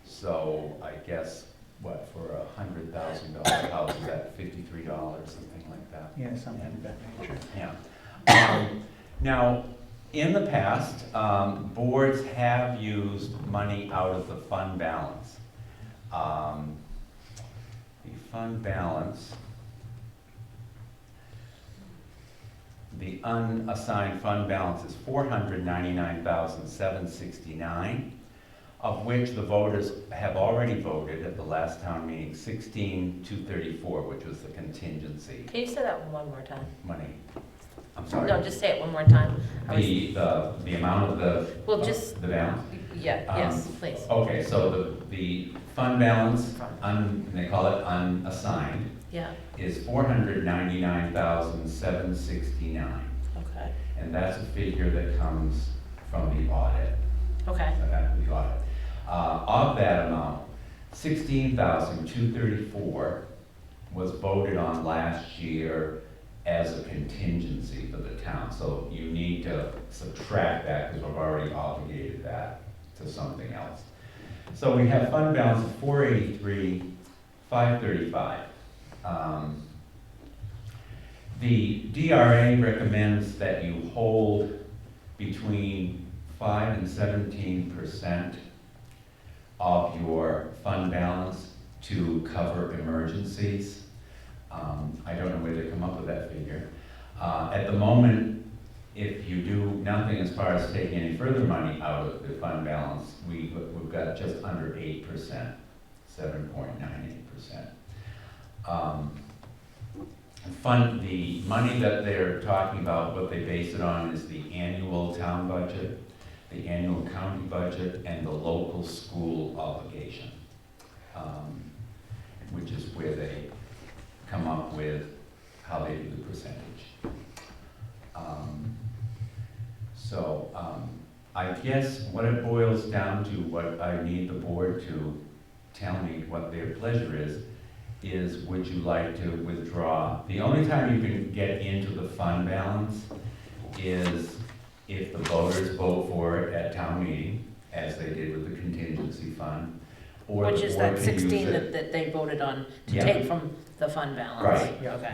So I guess, what, for $100,000 house, is that $53, something like that? Yeah, something of that nature. Yeah. Now, in the past, boards have used money out of the fund balance. The fund balance, the unassigned fund balance is $499,769, of which the voters have already voted at the last town meeting, 16,234, which was the contingency Can you say that one more time? money. I'm sorry. No, just say it one more time. I was- The amount of the. Well, just- The balance? Yeah, yes, please. Okay, so the fund balance, they call it unassigned, Yeah, is $499,769. okay, And that's a figure that comes from the audit. okay, The audit. Of that amount, 16,234 was voted on last year as a contingency for the town. So you need to subtract that because we've already obligated that to something else. So we have fund balance of 483,535. The DRA recommends that you hold between 5 and 17% of your fund balance to cover emergencies. I don't know where they come up with that figure. At the moment, if you do nothing as far as taking any further money out of the fund balance, we've got just under 8%, 7.98%. the money that they're talking about, what they base it on is the annual town budget, the annual county budget, and the local school obligation, which is where they come up with how they do the percentage. I guess what it boils down to, what I need the board to tell me what their pleasure is would you like to withdraw? The only time you can get into the fund balance is if the voters vote for it at town meeting, as they did with the contingency fund, or Which the is board that can use 16 it. that they voted on to Yeah. take from the fund balance. Right, Yeah. Okay.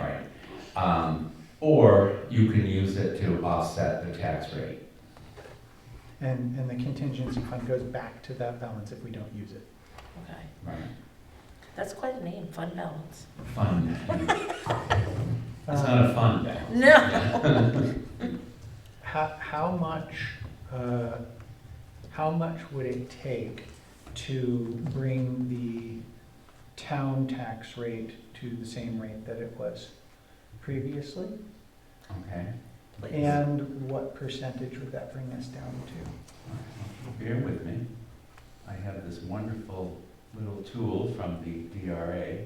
right. Or you can use it to offset the tax rate. And the contingency fund goes back to that balance if we don't use it. Okay. Right. That's quite a name, fund balance. Fund. It's not a fund balance. No. How much would it take to bring the town tax rate to the same rate that it was previously? Okay. And what percentage would that bring us down to? Bear with me. I have this wonderful little tool from the DRA.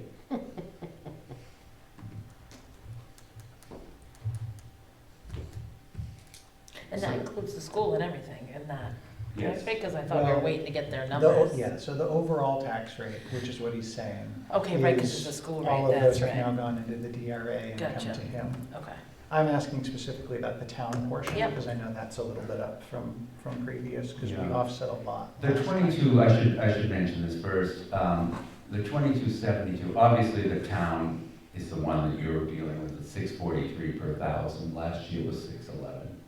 And that includes the school and everything and that. Yes. Because I thought we were Well, waiting to get their numbers. Yeah, so the overall tax rate, which is what he's saying. Okay, right, because is it's a school All rate, of that's those have now right. gone into the DRA and come Gotcha. to him. Okay. I'm asking specifically about the town portion, Yep. because I know that's a little bit up from previous, because we Yeah. offset a lot. The 22, I should mention this first. The 2272, obviously the town is the one that you're dealing with, the 643 per thousand. Last year was 611.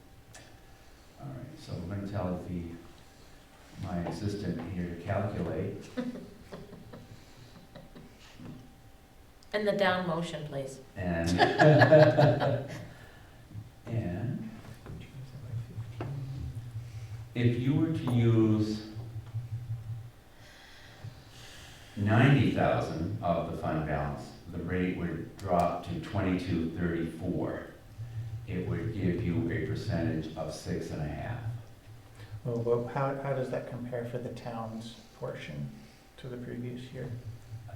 All right, so we're going to tell my assistant here to calculate. And the down motion, please. And, and if you were to use 90,000 of the fund balance, the rate would drop to 2234. It would give you a percentage of 6.5. Well, how does that compare for the town's portion to the previous year?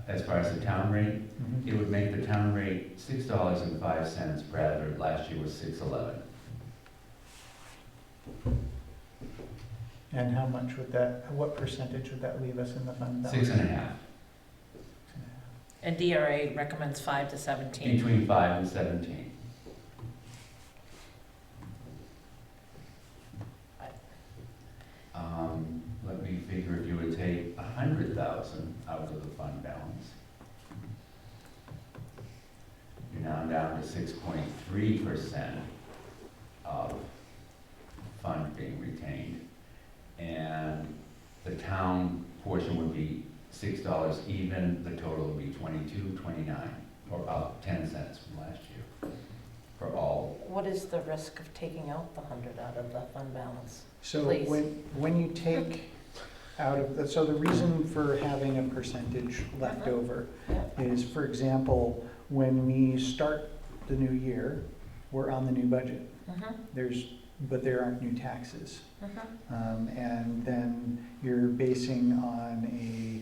As far as the town rate, Mhm. it would make the town rate $6.05, rather last year was 611. And how much would that, what percentage would that leave us in the fund balance? 6.5, And DRA recommends 5 to 17. between 5 and 17. Let me figure, if you would take 100,000 out of the fund balance, you're now down to 6.3% of fund being retained. And the town portion would be $6 even, the total would be $22.29, or about 10 cents from last year for all. What is the risk of taking out the 100 out of the fund balance? So Please. when you take out of, so the reason for having a percentage left over Yeah. is, for example, when we start the new year, we're on the new budget. Mm-hmm. But there aren't new taxes. Mm-hmm. And then you're basing on a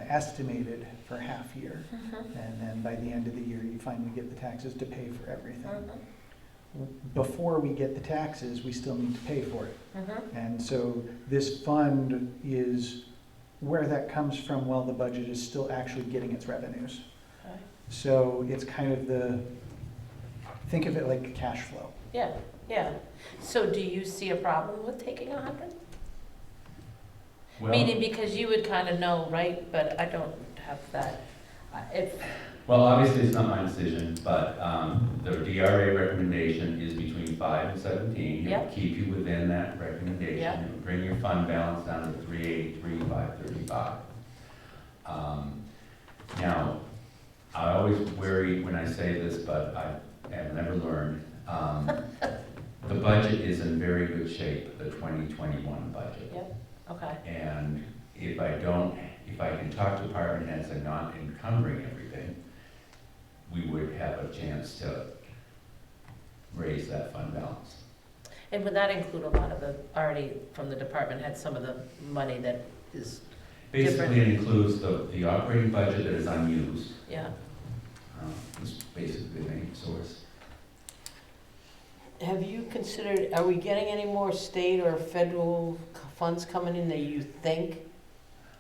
estimated for half year. Mm-hmm. And then by the end of the year, you finally get the taxes to pay for everything. Mm-hmm. Before we get the taxes, we still need to pay for it. Mm-hmm. And so this fund is where that comes from while the budget is still actually getting its revenues. Okay. So it's kind of think of it like cash flow. Yeah, yeah. So do you see a problem with taking 100? Well, Meaning because you would kind of know, right? But I don't have that. If, well, obviously, it's not my decision, but the DRA recommendation is between 5 and 17. It will Yep. keep you within that recommendation. Yep. It will bring your fund balance down to 383, 535. Now, I always worry when I say this, but I have never learned. The budget is in very good shape, the 2021 budget. yep, okay. And if I can talk to department heads and not encumbering everything, we would have a chance to raise that fund balance. And would that include a lot of the, already from the department had some of the money that is, Basically, it includes the operating budget that is unused, yeah? is basically the main source. Have you considered, are we getting any more state or federal funds coming in that you think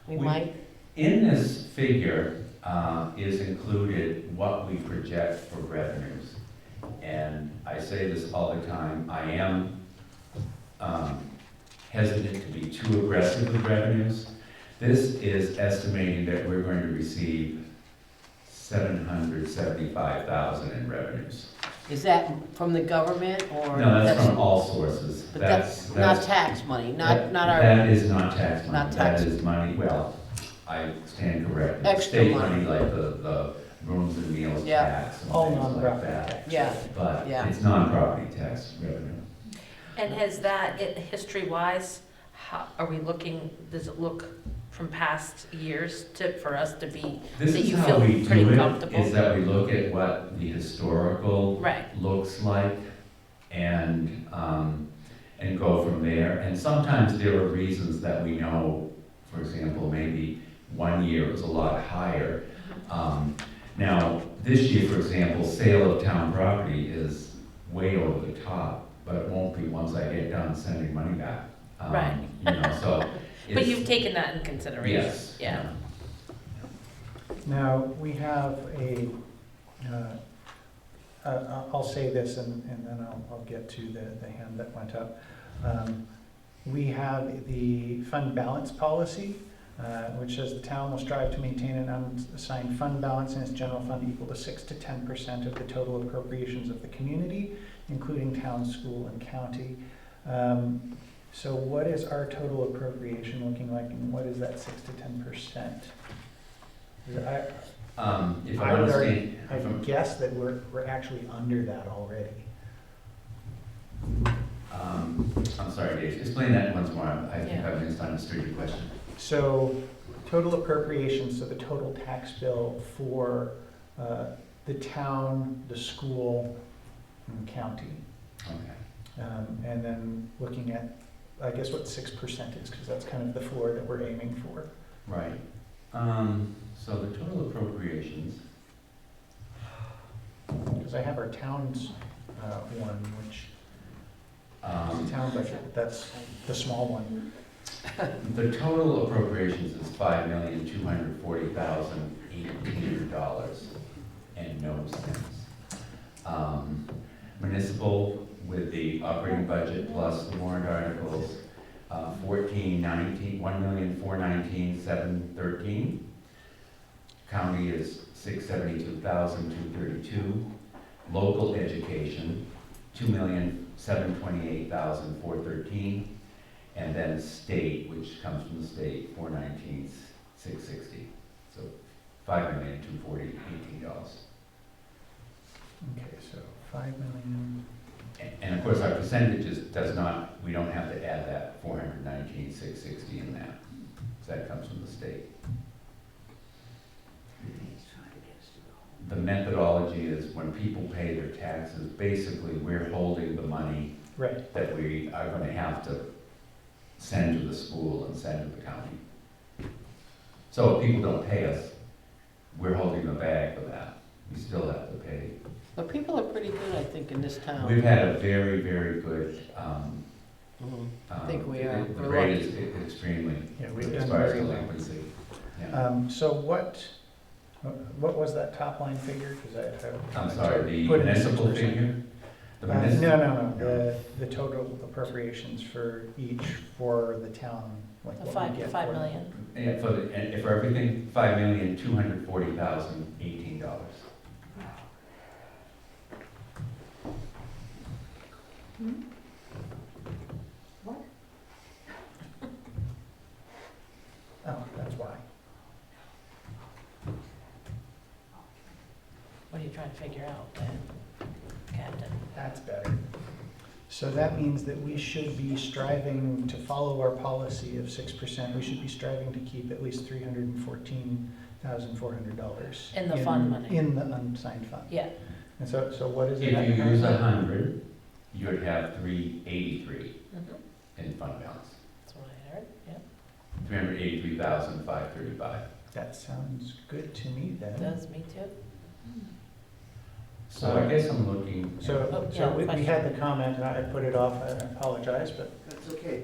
we might? In this figure is included what we project for revenues. And I say this all the time, I am hesitant to be too aggressive with revenues. This is estimating that we're going to receive $775,000 in revenues. Is that from the government or? No, that's from all sources. But that's not tax money, not our. That is not tax money. Not tax. That is money, well, I stand corrected. Extra State money. like the rooms and meals Yeah. tax and All things like non-property that. tax. Yeah, But Yeah. it's non-property tax revenue. And has that, history-wise, how, are we looking, does it look from past years for us to be, This that is you how feel we pretty do it, comfortable? is that we look at what the historical Right, looks like and go from there. And sometimes there are reasons that we know, for example, maybe one year was a lot higher. Now, this year, for example, sale of town property is way over the top, but it won't be once I get done sending money back. Right. You know, so but it's- you've taken that in consideration? Yes. Yeah. Now, we have I'll say this and then I'll get to the hand that went up. We have the fund balance policy, which says the town will strive to maintain an unassigned fund balance in its general fund equal to 6 to 10% of the total appropriations of the community, including town, school, and county. So what is our total appropriation looking like, and what is that 6 to 10%? If I I would understand, I would guess that we're actually under that already. I'm sorry, Dave, explain that once more. I think Yeah. I've misunderstood your question. So total appropriations, so the total tax bill for the town, the school, and county. Okay. And then looking at, I guess, what 6% is, because that's kind of the floor that we're aiming for. Right. So the total appropriations, Because I have our towns one, which is the town budget, that's the small one. the total appropriations is $5,240,800 and no cents. Municipal with the operating budget plus the warrant articles, $1,419,713. County is $672,232. Local education, $2,728,413. And then state, which comes from the state, $419,660. So $5,240,18. Okay, so 5 million. And of course, our percentages does not, we don't have to add that 419,660 in that, because that comes from the state. The methodology is when people pay their taxes, basically, we're holding the money Right. that we are going to have to send to the school and send to the county. So if people don't pay us, we're holding the bag for that. We still have to pay. But people are pretty good, I think, in this town. We've had a very, very good, I think we are. The We're rate lucky. is extremely, Yeah, we've as done far as very well. delinquency. Yeah. So what was that top line figure? 'Cause I'm sorry, the put in municipal 6%. figure? The No, municipal- the total appropriations for each for the town, like The what five, we get 5 for- million. Yeah, and for everything, $5,240,018. Oh, that's why. What are you trying to figure out then, Captain? That's better. So that means that we should be striving to follow our policy of 6%. We should be striving to keep at least $1,400. In the fund money. In the unsigned fund. Yeah, And so what is it? If you use 100, you'd have 383 mhm, in fund balance. that's what I heard, yeah. 383,535. That sounds good to me then. Does, me too. So I guess I'm looking. So, yeah, we question. had the comment, and I put it off, I apologize, but That's okay.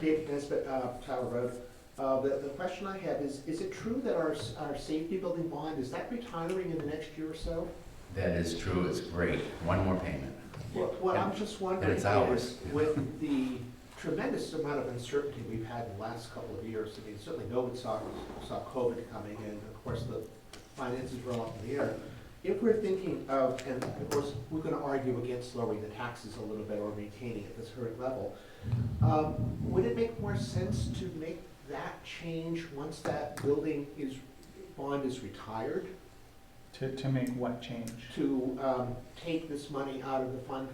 Dave Nesbitt, Tower Road. The question I have is it true that our safety building bond, is that retiring in the next year or so? That is true, it's great. One more payment. What I'm just wondering And it's ours. is, with the tremendous amount of uncertainty we've had in the last couple of years, I mean, certainly nobody saw COVID coming, and of course the finances were all up in the air. If we're thinking of, and of course, we're gonna argue against lowering the taxes a little bit or maintaining at this current level, would it make more sense to make that change once that bond is retired? to make what change? To take this money out of the fund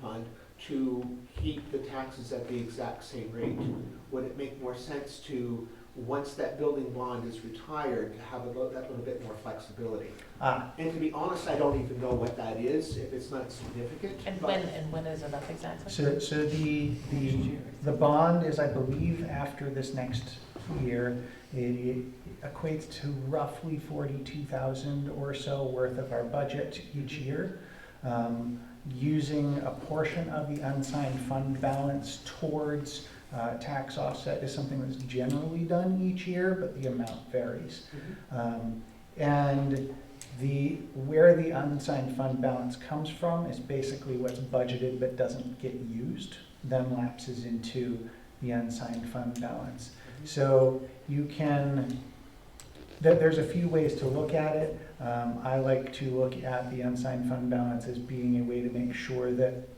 to keep the taxes at the exact same rate? Would it make more sense to, once that building bond is retired, to have that little bit more flexibility? And to be honest, I don't even know what that is, if it's not significant. And but- when is it up exactly? So the bond is, I believe, after this next year, it equates to roughly 42,000 or so worth of our budget each year. Using a portion of the unsigned fund balance towards tax offset is something that's generally done each year, but the amount varies. And where the unsigned fund balance comes from is basically what's budgeted but doesn't get used, then lapses into the unsigned fund balance. So you can, there's a few ways to look at it. I like to look at the unsigned fund balance as being a way to make sure that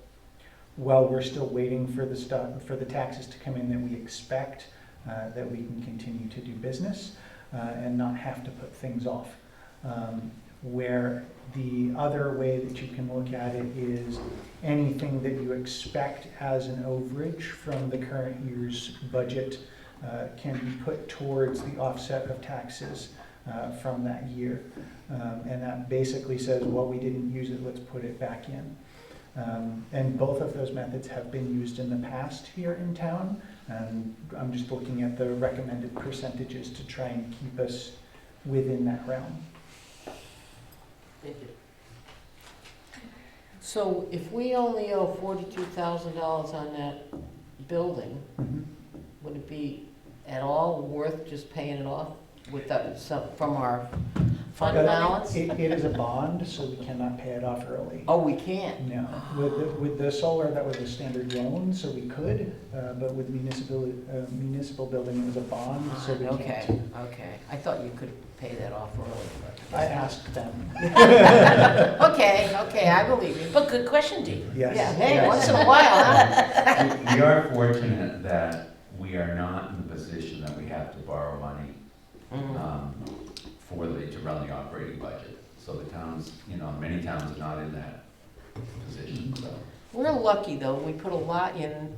while we're still waiting for the taxes to come in that we expect, that we can continue to do business and not have to put things off. Where the other way that you can look at it is anything that you expect as an overage from the current year's budget can be put towards the offset of taxes from that year. And that basically says, well, we didn't use it, let's put it back in. And both of those methods have been used in the past here in town. And I'm just looking at the recommended percentages to try and keep us within that realm. Thank you. So if we only owe $42,000 on that building, would it be at all worth just paying it off with that, from our fund balance? It is a bond, so we cannot pay it off early. Oh, we can't? No. With the solar, that was a standard loan, so we could, but with municipal building, it was a bond, so we Okay, can't. okay. I thought you could pay that off early, but. I asked them. Okay, I believe you. But good question, Dee. Yes. Yeah, hey, yes. once in a while, huh? We are fortunate that we are not in the position that we have to borrow money to run the operating budget. So the towns, many towns are not in that position, so. We're lucky, though. We put a lot in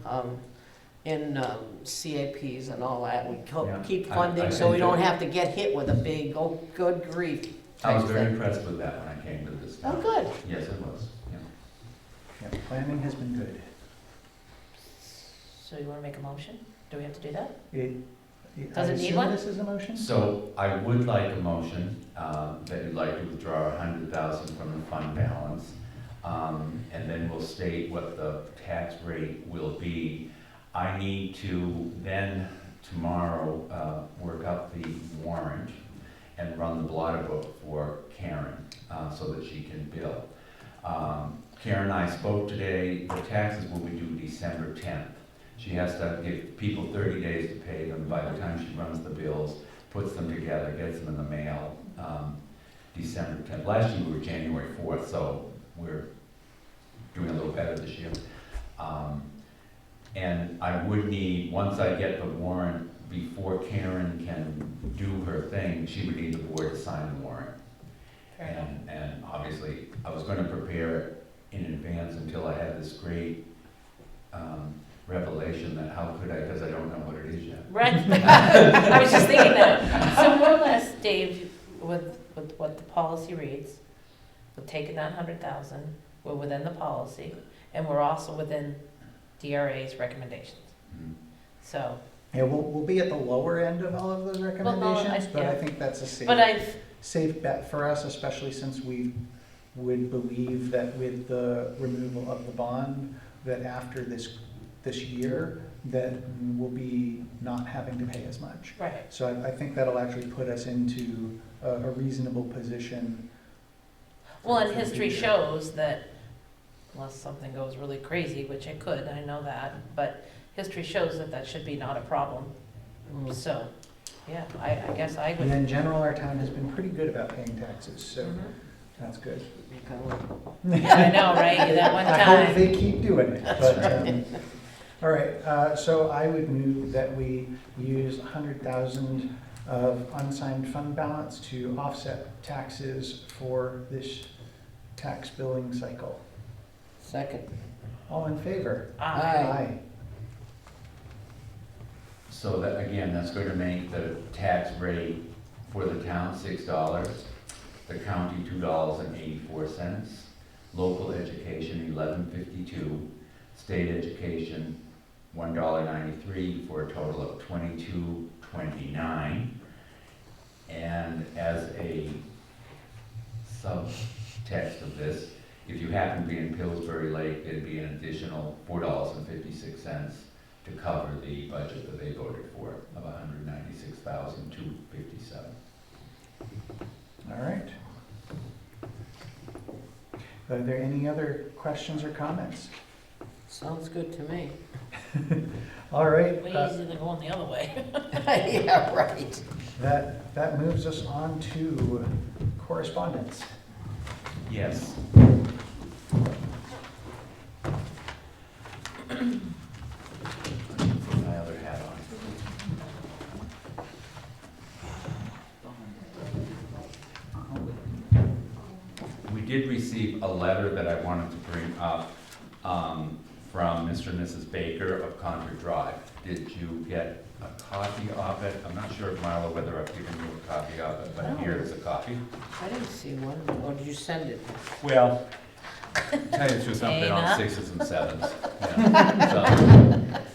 CAPs and all that. We Yeah. keep I funding so we think don't that- have to get hit with a big, oh, good grief I was type very thing. impressed with that when I came to this town. Oh, good. Yes, it was, yeah. Yeah, planning has been good. So you want to make a motion? Do we have to do that? I Does it need assume one? this is a motion? So I would like a motion that you'd like to withdraw 100,000 from the fund balance. And then we'll state what the tax rate will be. I need to then tomorrow work up the warrant and run the blotter book for Karen so that she can bill. Karen and I spoke today. The taxes will be due December 10th. She has to give people 30 days to pay them. By the time she runs the bills, puts them together, gets them in the mail, December 10th. Last year we were January 4th, so we're doing a little better this year. And I would need, once I get the warrant, before Karen can do her thing, she would need the board to sign the warrant. Fair enough. And obviously, I was going to prepare it in advance until I had this great revelation that how could I, because I don't know what it is yet. Right. I was just thinking that. So more or less, Dave, with what the policy reads, we're taking that 100,000, we're within the policy, and we're also within DRA's recommendations. Mhm. So, Yeah, we'll be at the lower end of all of those recommendations, but I yeah. think that's a but I've, safe bet for us, especially since we would believe that with the removal of the bond, that after this year, that we'll be not having to pay as much. right. So I think that'll actually put us into a reasonable position. Well, and for history future. shows that, unless something goes really crazy, which it could, I know that, but history shows that that should be not a problem. So, yeah, I guess I And would. in general, our town has been pretty good about paying taxes, so Mhm. that's good. Yeah, I know, right, that one I hope time. they keep doing it, but, all right, so I would move that we use 100,000 of unassigned fund balance to offset taxes for this tax billing cycle. Second. All in favor? Aye. So that, again, that's going to make the tax rate for the town $6, the county $2.84, local education $11.52, state education $1.93, for a total of $22.29. And as a subtext of this, if you happen to be in Pillsbury Lake, it'd be an additional $4.56 to cover the budget that they voted for of $196,257. All right. Are there any other questions or comments? Sounds good to me. All right. Way easier than going the other way. Yeah, right. That moves us on to correspondence. Yes. Put my other hat on. We did receive a letter that I wanted to bring up from Mr. and Mrs. Baker of Concord Drive. Did you get a copy of it? I'm not sure, Marla, whether I've given you a copy of it, but No. here is a copy. I didn't see one, or did you send it? Well, tell you the truth, I've been on Dana. 6s and 7s. Yeah. So,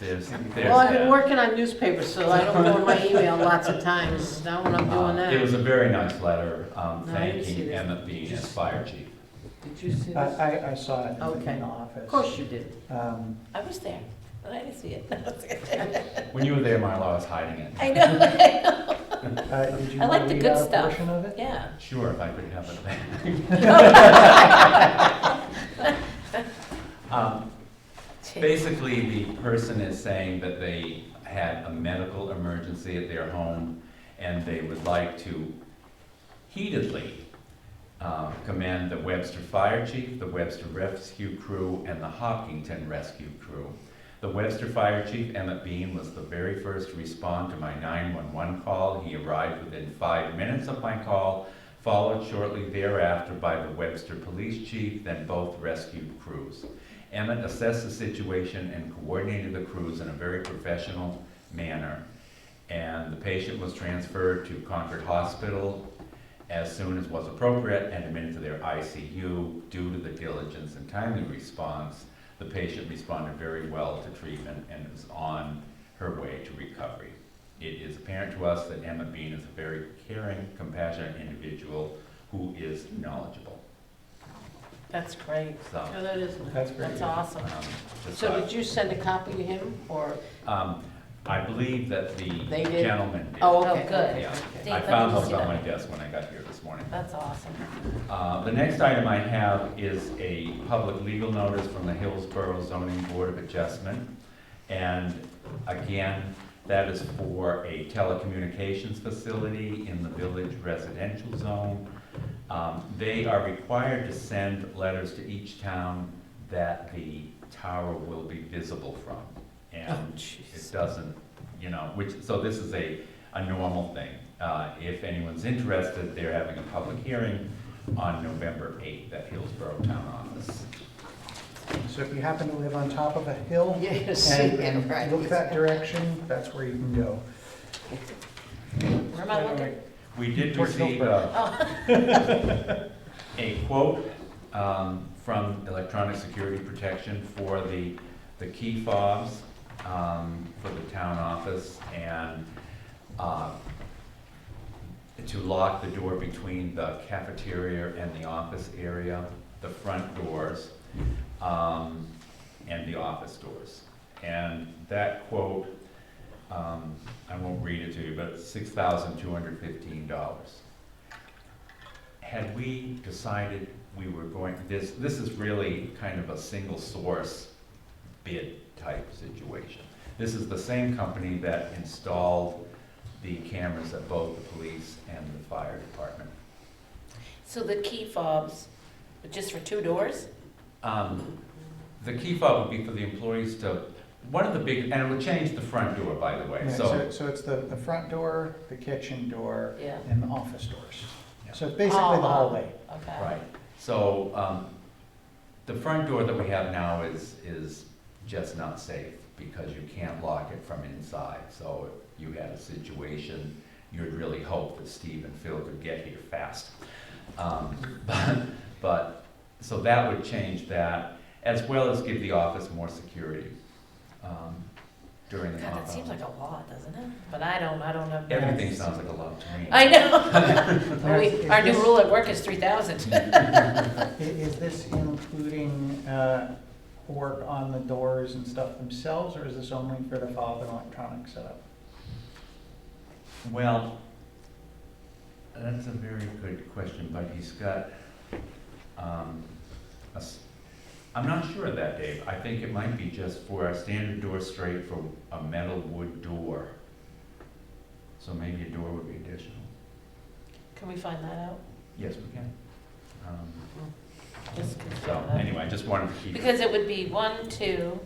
there's Well, I've been that. working on newspapers, so I don't go in my email lots of times, now when I'm doing It was that. a very nice letter I didn't see thanking this. Emmett Bean as fire chief. Did you see this? I saw it Okay. in the office. Of course you did. I was there, but I didn't see it. When you were there, Marla, I was hiding it. I know, I know. Did you I like want the to read good out a stuff. portion of it? Yeah. Sure, if I could have it back. Basically, the person is saying that they had a medical emergency at their home, and they would like to heatedly commend the Webster Fire Chief, the Webster Rescue Crew, and the Hopkinton Rescue Crew. The Webster Fire Chief, Emmett Bean, was the very first to respond to my 911 call. He arrived within 5 minutes of my call, followed shortly thereafter by the Webster Police Chief, then both rescue crews. Emmett assessed the situation and coordinated the crews in a very professional manner. And the patient was transferred to Concord Hospital as soon as was appropriate and admitted to their ICU. Due to the diligence and timely response, the patient responded very well to treatment and is on her way to recovery. It is apparent to us that Emmett Bean is a very caring, compassionate individual who is knowledgeable. That's great. So, Oh, that is nice. That's very That's good. awesome. just So thought- did you send a copy to him, or? I believe that the They did? gentleman did. Oh, Oh, okay. good. Yeah, Dave, I let found me those see on that. my desk when I got here this morning. That's awesome. The next item I have is a public legal notice from the Hillsborough Zoning Board of Adjustment. And again, that is for a telecommunications facility in the village residential zone. They are required to send letters to each town that the tower will be visible from. And Oh, jeez. it doesn't, so this is a normal thing. If anyone's interested, they're having a public hearing on November 8th at Hillsborough Town Office. So if you happen to live on top of a hill Yeah, you see it, and right. look that direction, that's where you can go. Where am I looking? We did Towards receive Hillsborough. a quote from Electronic Security Protection for the key fobs for the town office, and to lock the door between the cafeteria and the office area, the front doors, and the office doors. And that quote, I won't read it to you, but it's $6,215. Had we decided we were going, this is really kind of a single source bid type situation. This is the same company that installed the cameras at both the police and the fire department. So the key fobs, just for 2 doors? The key fob would be for the employees to, one of the big, and it would change the front door, by the way, Yeah, so. so it's the front door, the kitchen door, Yeah. and the office doors. So it's basically the hallway. Okay. Right, so, the front door that we have now is just not safe, because you can't lock it from inside, so if you had a situation, you'd really hope that Steve and Phil could get here fast. But, so that would change that, as well as give the office more security, during the God, that off seems hours. like a lot, doesn't it? But I don't know. Everything sounds like a lot to me. I know. Is Our new this- rule at work is 3,000. Is this including work on the doors and stuff themselves, or is this only for the fob and electronic setup? Well, that's a very good question, but he's got, I'm not sure of that, Dave. I think it might be just for a standard door straight for a metal wood door. So maybe a door would be additional. Can we find that out? Yes, we can. Just confirm So, that. anyway, I just wanted to keep. Because it would be 1, 2,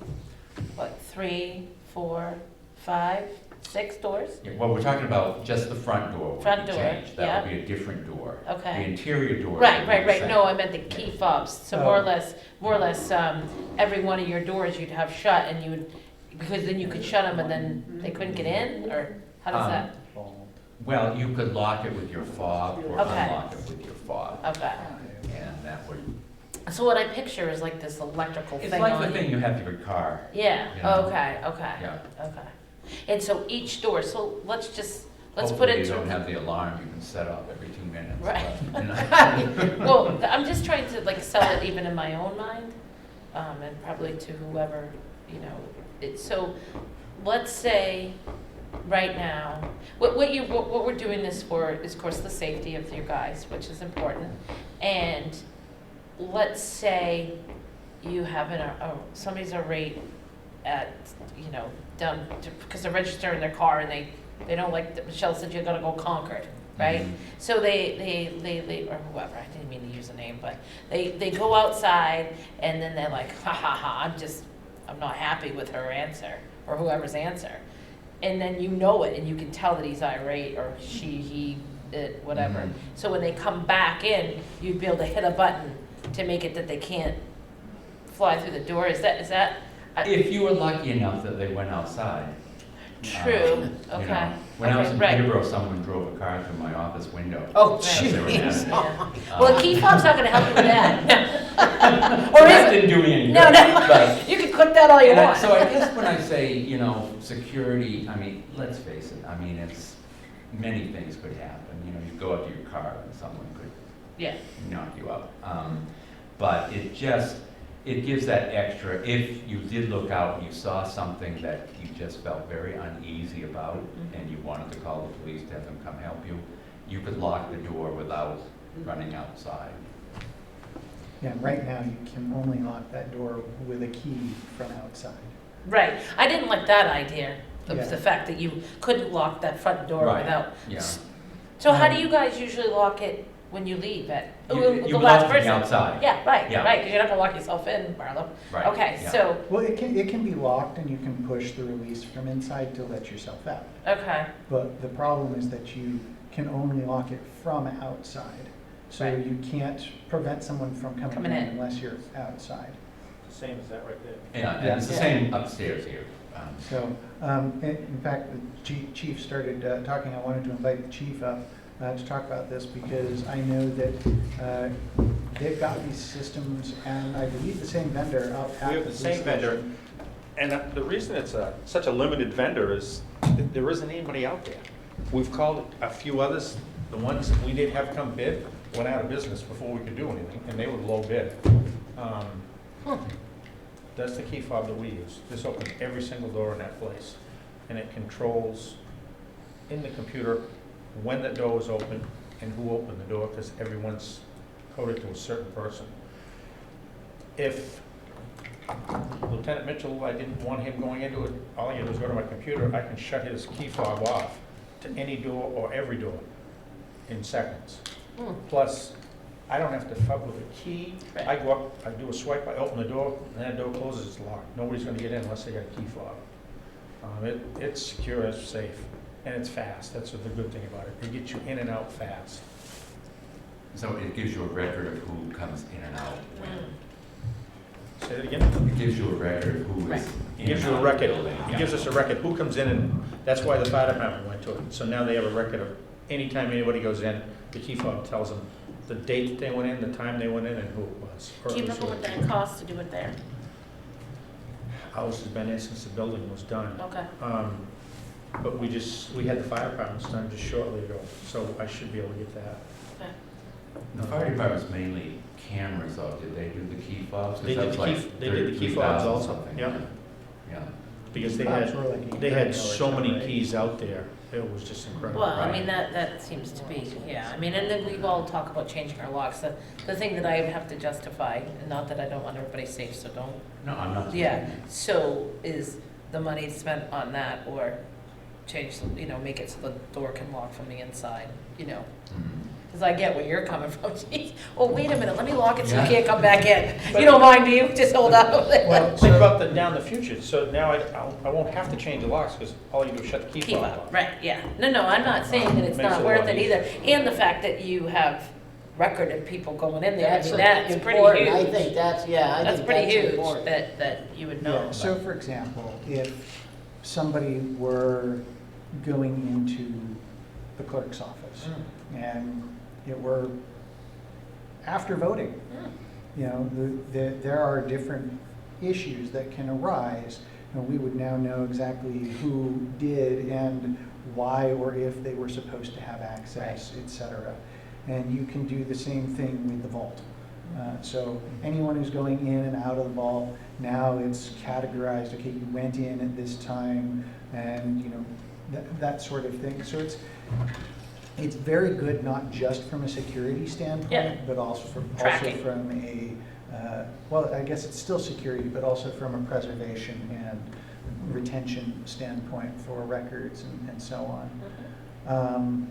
3, 4, 5, 6 doors? Yeah, well, we're talking about just the front door would Front be door, changed. That yeah. would be a different door. The Okay. interior door. Right, would be right, the right. same. No, I meant the key fobs. So Oh. more or less, every one of your doors you'd have shut, and you would, because then you could shut them and then they couldn't get in, or how does that? Well, you could lock it with your fob or Okay. unlock it with your fob, Okay. and that would. So what I picture is like this electrical It's thing like on the it. thing you have to your car. Yeah. you know? Okay. Yeah. Okay. And so each door. So let's put Hopefully it you to. don't have the alarm you can set off every 2 minutes. Right. but, you know. Well, I'm just trying to like sell it even in my own mind, and probably to whoever, so let's say right now, what we're doing this for is, of course, the safety of your guys, which is important. And let's say you have somebody's irate at, down, because they're registering their car and they don't like, Michelle said you're gonna go Concord, right? Mhm. So they, or whoever, I didn't mean to use a name, but they go outside and then they're like, ha ha ha, I'm not happy with her answer, or whoever's answer. And then you know it, and you can tell that he's irate, or he, it, whatever. Mhm. So when they come back in, you'd be able to hit a button to make it that they can't fly through the door. Is that? If you were lucky enough that they went outside. True, you okay. know, When I was in Right. Peterborough, someone drove a car through my office window. Oh, because they were jeez. mad. Yeah. Well, a key fob's not gonna help you with that. So Or that is it? didn't do me any good. No, but- no, you can click that all you And want. so I guess when I say, security, I mean, let's face it, it's, many things could happen. You go out to your car and someone could Yeah, knock you out. But it gives that extra, if you did look out and you saw something that you just felt very uneasy about, and you wanted to call the police to have them come help you, you could lock the door without running outside. Yeah, right now you can only lock that door with a key from outside. right. I didn't like that idea, Yeah. the fact that you couldn't lock that front door Right. without. Yeah. So how do you guys usually lock it when you leave You the lock last from the person? outside. Yeah, right, Yeah. right, because you're not gonna lock yourself in, Marlo. Right, Okay, yeah. so, Well, it can be locked and you can push the release from inside to let yourself out. okay, But the problem is that you can only lock it from outside. So Right. you can't prevent someone from coming Coming in in. unless you're outside. Same as that right there. Yeah, and it's the same upstairs here. So, in fact, the chief started talking. I wanted to invite the chief up to talk about this because I know that they've got these systems and I believe the same vendor up at We have the same vendor, and the reason it's such a limited vendor is that there isn't anybody out there. We've called a few others, the ones that we did have come bid went out of business before we could do anything, and they were low bid. That's the key fob that we use. This opens every single door in that place, and it controls in the computer when that door was open and who opened the door, because everyone's coded to a certain person. If Lieutenant Mitchell, I didn't want him going into it, all I do is go to my computer, I can shut his key fob off to any door or every door in seconds. Plus, I don't have to fuck with a key. I go up, I do a swipe, I open the door, and that door closes, it's locked. Nobody's gonna get in unless they got a key fob. It's secure, it's safe, and it's fast. That's what the good thing about it. It gets you in and out fast. So it gives you a record of who comes in and out when. Say that again? It gives you a record of who is It gives you a record. It gives us a record who comes in, and that's why the fire department went to it. So now they have a record of anytime anybody goes in, the key fob tells them the date that they went in, the time they went in, and who it was. Do you remember what that costs to do it there? House has been in since the building was done. Okay. But we had the fire departments done just shortly ago, so I should be able to get that. Okay. The fire department's mainly cameras, though. Did they do the key fobs? 'Cause They did that's the like key- they did the key fobs 33,000 also, something, yeah. Yeah. Because they Fobs were like had $800 so many right? keys out there, it was just incredible. Well, I mean, that seems to be, yeah, I mean, and then we all talk about changing our locks. The thing that I have to justify, and not that I don't want everybody safe, so don't, No, I'm not. yeah, so is the money spent on that or change, make it so the door can lock from the inside, Mhm. Because I get where you're coming from. Geez, oh, wait a minute, let me lock it so you Yeah. can't come back in. You don't mind, do you? Just hold on. Well, Think about down the future, so now I won't have to change the locks, because all you do is shut the key Keep fob up, off. right, yeah. No, I'm not saying that it's Makes not it a worth lot it easier. either. And the fact that you have record of people going in there, I That's mean, that's pretty important. huge. I think that's, yeah, That's think pretty that's huge important. that you would know. Yeah, so for example, if somebody were going into the clerk's office and it were after voting, there are different issues that can arise. We would now know exactly who did and why or if they were supposed to have access, et cetera. And you can do the same thing with the vault. So anyone who's going in and out of the vault, now it's categorized, okay, you went in at this time, and that sort of thing. So it's very good, not just from a security standpoint, Yeah. but also from Tracking. a, well, I guess it's still security, but also from a preservation and retention standpoint for records and so on.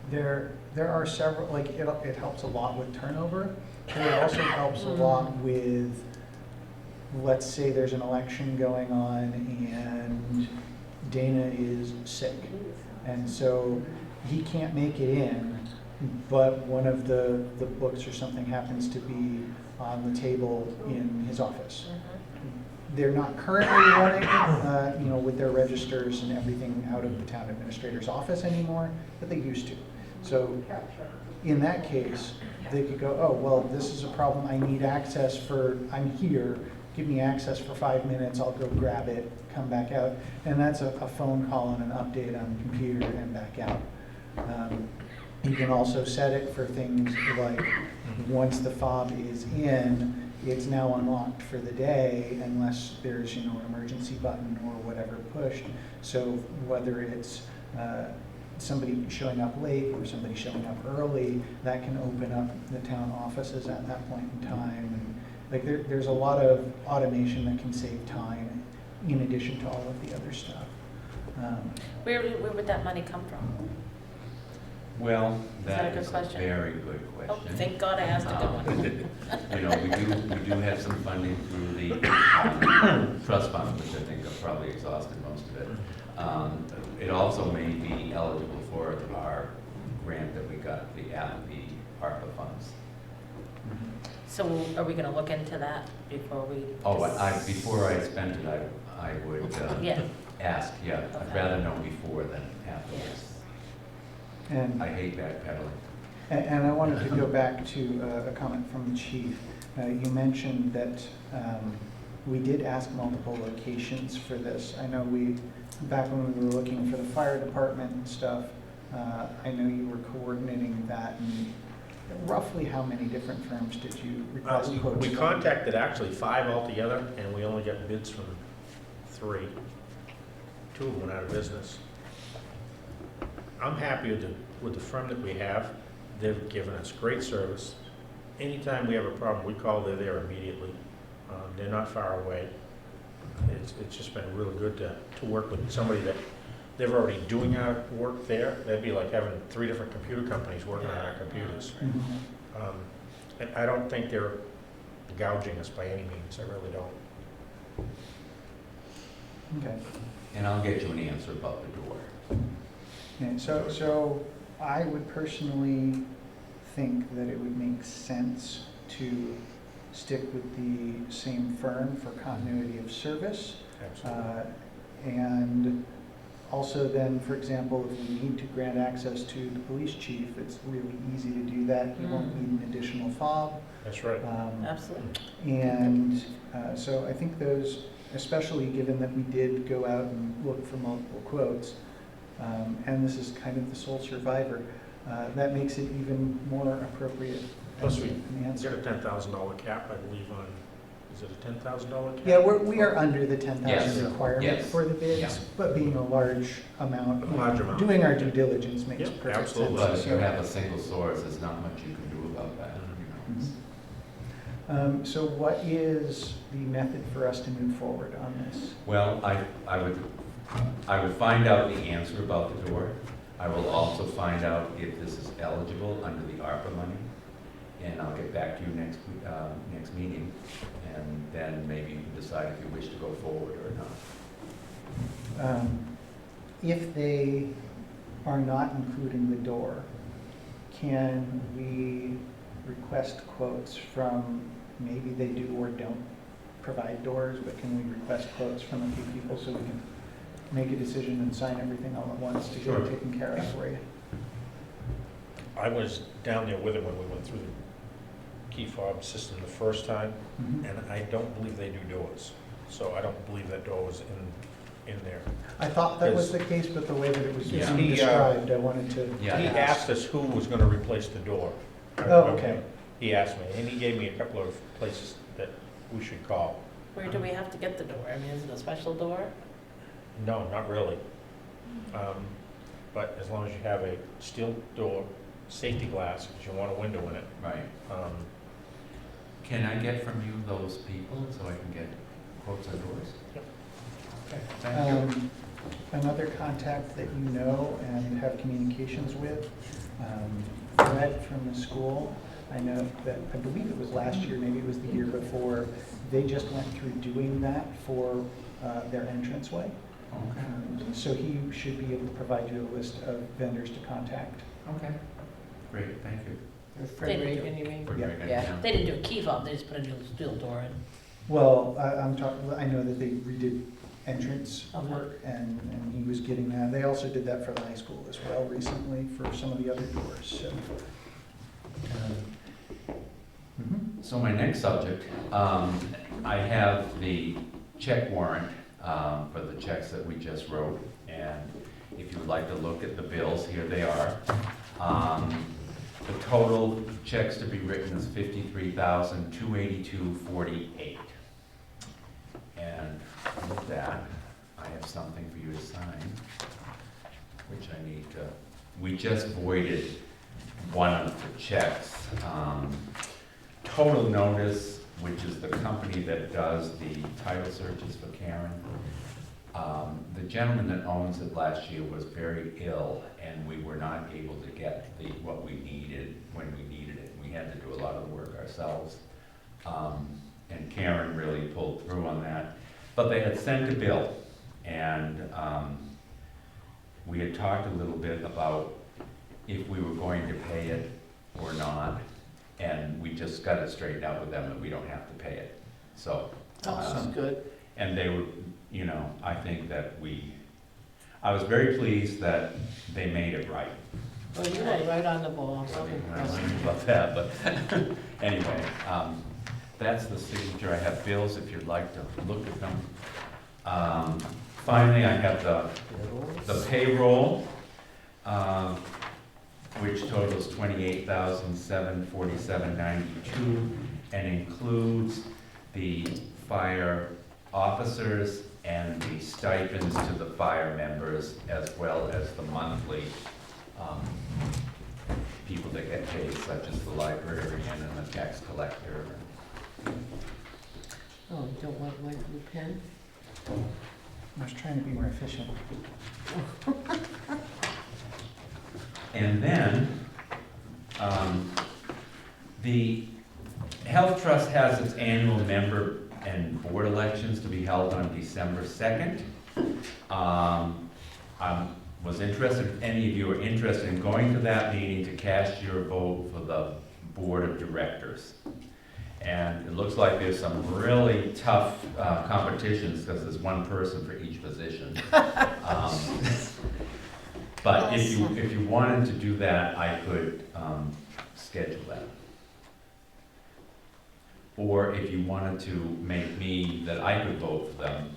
There are several, like, it helps a lot with turnover, but it also helps a lot with, let's say there's an election going on and Dana is sick, and so he can't make it in, but one of the books or something happens to be on the table in his office. They're not currently running, with their registers and everything out of the town administrator's office anymore, but they used to. So in that case, they could go, oh, well, this is a problem, I need access I'm here, give me access for 5 minutes, I'll go grab it, come back out. And that's a phone call and an update on the computer and back out. You can also set it for things like once the fob is in, it's now unlocked for the day unless there's an emergency button or whatever pushed. So whether it's somebody showing up late or somebody showing up early, that can open up the town offices at that point in time. And there's a lot of automation that can save time in addition to all of the other stuff. Where would that money come from? Well, Is that a that good is a question? very good Oh, question. thank God I asked a good one. We do have some funding through the trust fund, which I think I've probably exhausted most of it. It also may be eligible for our grant that we got, the ARPA funds. So are we gonna look into that before we? Oh, before I spent it, I would Yeah, ask, yeah. I'd Okay. rather know before than afterwards. And, I hate backpedaling. and I wanted to go back to a comment from the chief. You mentioned that we did ask multiple locations for this. I know back when we were looking for the fire department and stuff, I know you were coordinating that. And roughly how many different firms did you request quotes We from? contacted actually 5 altogether, and we only got bids from 3. 2 of them went out of business. I'm happy with the firm that we have. They've given us great service. Anytime we have a problem, we call, they're there immediately. They're not far away. It's just been really good to work with somebody that they're already doing our work there. That'd be like having 3 different computer companies working on our computers. Mhm. And I don't think they're gouging us by any means. I really don't. Okay. And I'll get you an answer about the door. And so I would personally think that it would make sense to stick with the same firm for continuity of service. Absolutely. And also then, for example, if we need to grant access to the police chief, it's really easy to do that. You won't need an additional fob. That's right. absolutely. And so I think those, especially given that we did go out and look for multiple quotes, and this is kind of the sole survivor, that makes it even more appropriate. Plus as we an got answer. a $10,000 cap, I believe, on, is it a $10,000 cap? Yeah, we are under the 10,000 Yes. requirement Yes. for the bids, Yeah. but being a large amount, A large amount. doing our due diligence makes Yep, perfect absolutely. sense. But if So- you have a single source, there's not much you can do about that, you know. So what is the method for us to move forward on this? Well, I would find out the answer about the door. I will also find out if this is eligible under the ARPA money, and I'll get back to you next meeting, and then maybe you can decide if you wish to go forward or not. If they are not including the door, can we request quotes from, maybe they do or don't provide doors, but can we request quotes from a few people so we can make a decision and sign everything all at once to get Sure. it taken care of for you? I was down there with it when we went through the key fob system the first time, Mhm. and I don't believe they do doors. So I don't believe that door was in there. I thought that was the case, but the way that it was Yeah. being He, described, I wanted to. Yeah. He asked us who was gonna replace the door. I Oh, remember okay. He asked me, and he gave me a couple of places that we should call. Where do we have to get the door? I mean, is it a special door? No, not really. But as long as you have a steel door, safety glass, because you want a window in it. Right. Um, Can I get from you those people so I can get quotes on doors? Yep. Okay, thank you. Another contact that you know and have communications with, Fred from the school. I know that, I believe it was last year, maybe it was the year before, they just went through doing that for their entranceway. Okay. So he should be able to provide you a list of vendors to contact. Okay. Great, thank you. They didn't do, you mean? For Yeah. breaking it Yeah. down. they didn't do a key fob, they just put a new steel door in. Well, I'm talking, I know that they redid entrance Okay. work, and he was getting that. They also did that for the high school as well recently for some of the other doors, so. Mhm. So my next subject, I have the check warrant for the checks that we just wrote, and if you'd like to look at the bills, here they are. The total checks to be written is $53,282.48. And with that, I have something for you to sign, which I need to, we just voided one of the checks. Total Notice, which is the company that does the title searches for Karen. The gentleman that owns it last year was very ill, and we were not able to get what we needed when we needed it. We had to do a lot of the work ourselves. And Karen really pulled through on that. But they had sent a bill, and we had talked a little bit about if we were going to pay it or not. And we just got it straightened out with them that we don't have to pay it, so. Oh, that's good. And they were, I think that I was very pleased that they made it right. Well, you were right on the ball. I don't know about that, but anyway, that's the signature. I have bills if you'd like to look at them. Finally, I have the payroll, which totals $28,747.92 and includes the fire officers and the stipends to the fire members, as well as the monthly people that get paid, such as the librarian and the tax collector. Oh, you don't want my blue pen? I was trying to be more efficient. And then, the Health Trust has its annual member and board elections to be held on December 2nd. I was interested, if any of you are interested in going to that meeting to cast your vote for the board of directors. And it looks like there's some really tough competitions, because there's one person for each position. But if you wanted to do that, I could schedule that. Or if you wanted to make me that I could vote for them,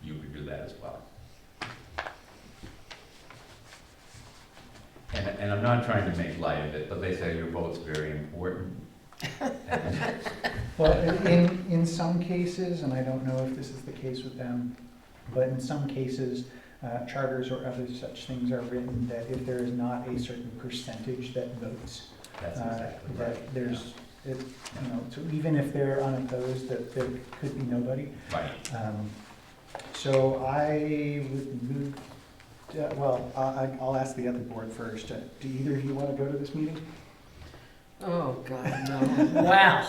you could do that as well. And I'm not trying to make light of it, but they say your vote's very important. Well, in some cases, and I don't know if this is the case with them, but in some cases, charters or other such things are written that if there is not a certain percentage that votes, That's exactly right. that there's, so even if they're unopposed, that there could be nobody. Right. So I would move, I'll ask the other board first. Do either of you want to go to this meeting? Oh, God, no. Wow.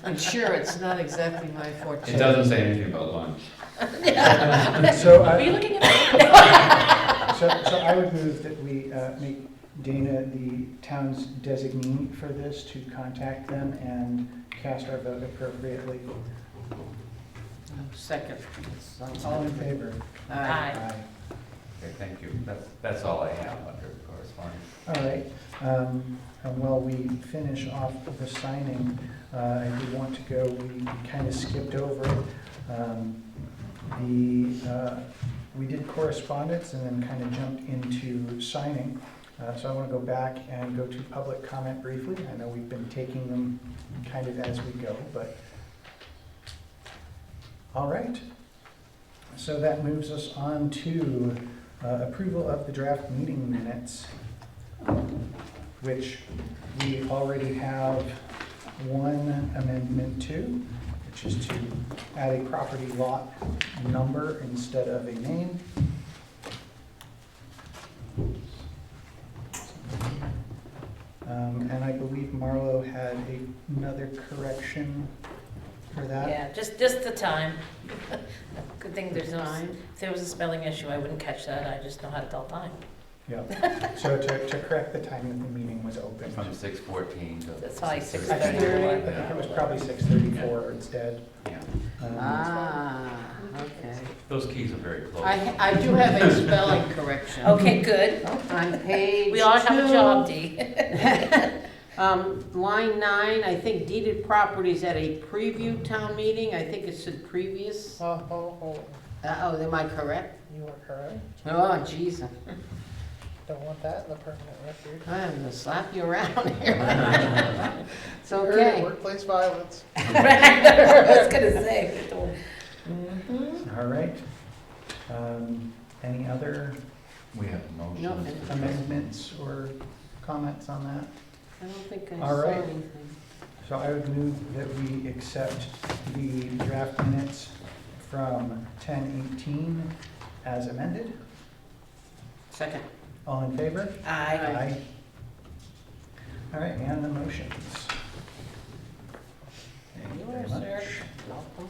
And sure, it's not exactly my forte. It doesn't say anything about lunch. So Are you looking at me? So I would move that we make Dana the town's designee for this, to contact them and cast our vote appropriately. Second. All in favor? Aye. Okay, thank you. That's all I have under correspondence. All right. And while we finish off the signing, if we want to go, we kind of skipped over we did correspondence and then kind of jumped into signing. So I want to go back and go to public comment briefly. I know we've been taking them kind of as we go, but all right. So that moves us on to approval of the draft meeting minutes, which we already have one amendment to, which is to add a property lot number instead of a name. And I believe Marlo had another correction for that. Yeah, just the time. Good thing there's no, if there was a spelling issue, I wouldn't catch that. I just know how to tell time. Yeah. So to correct the time that the meeting was open. From 6:14 to. That's probably 6:30. 6:30. I think it was probably 6:34 instead. Yeah. Okay. Those keys are very close. I do have a spelling correction. Okay, good. On page We all have a 2, job, Dee. line 9, I think deeded properties at a preview town meeting. I think it said previous. Oh, Oh, am I correct? you are correct. Oh, jeez. Don't want that in the permanent record. I'm gonna slap you around here. It's Heard it, okay. Workplace violence. I was gonna say. All right. Any other We have motions. No, amendments or comments on that? I don't think I All saw right. anything. So I would move that we accept the draft minutes from 10:18 as amended. Second. All in favor? Aye. All right, and the motions. Thank you very Yours, sir. much. Welcome.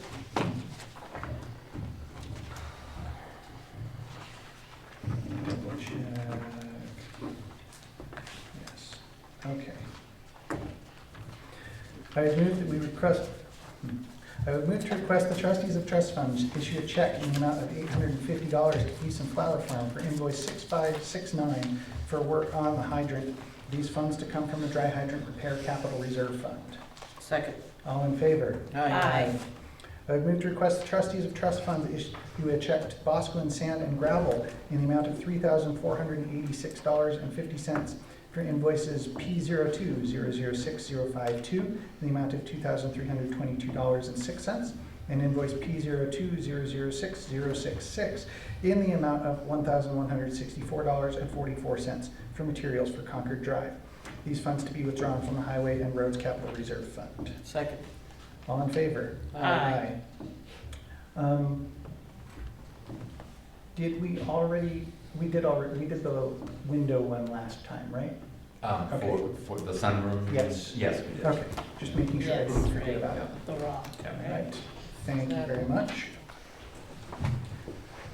Double check. Yes, okay. I would move that we request, I would move to request the trustees of trust funds issue a check in the amount of $850 to Peace and Flower Farm for invoice 6569 for work on the hydrant. These funds to come from the dry hydrant repair capital reserve fund. Second. All in favor? Aye. I would move to request the trustees of trust funds issue a check to Bosco and Sand and Gravel in the amount of $3,486.50 for invoices P02006052 in the amount of $2,322.06 and invoice P02006066 in the amount of $1,164.44 for materials for Concord Drive. These funds to be withdrawn from the Highway and Roads Capital Reserve Fund. Second. All in favor? Aye. Did we already, we did the window one last time, right? Okay. For the sunroom? Yes. Yes, we did. Okay, just making sure I Yes, didn't forget about it. The raw, Yeah. All right? right, thank you very much.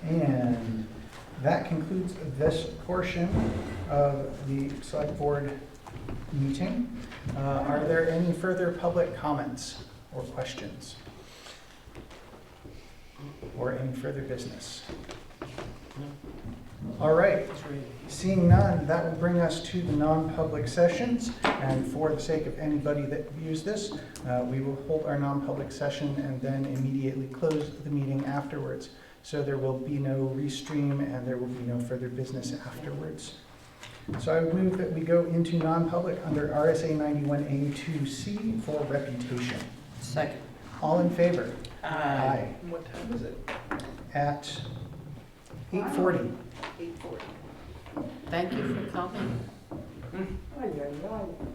And that concludes this portion of the select board meeting. Are there any further public comments or questions? Or any further business? All right, seeing none, that will bring us to the non-public sessions. And for the sake of anybody that views this, we will hold our non-public session and then immediately close the meeting afterwards. So there will be no restream and there will be no further business afterwards. So I would move that we go into non-public under RSA 91A2C for reputation. Second. All in favor? Aye. What time is it? At 8:40. 8:40. Thank you for coming.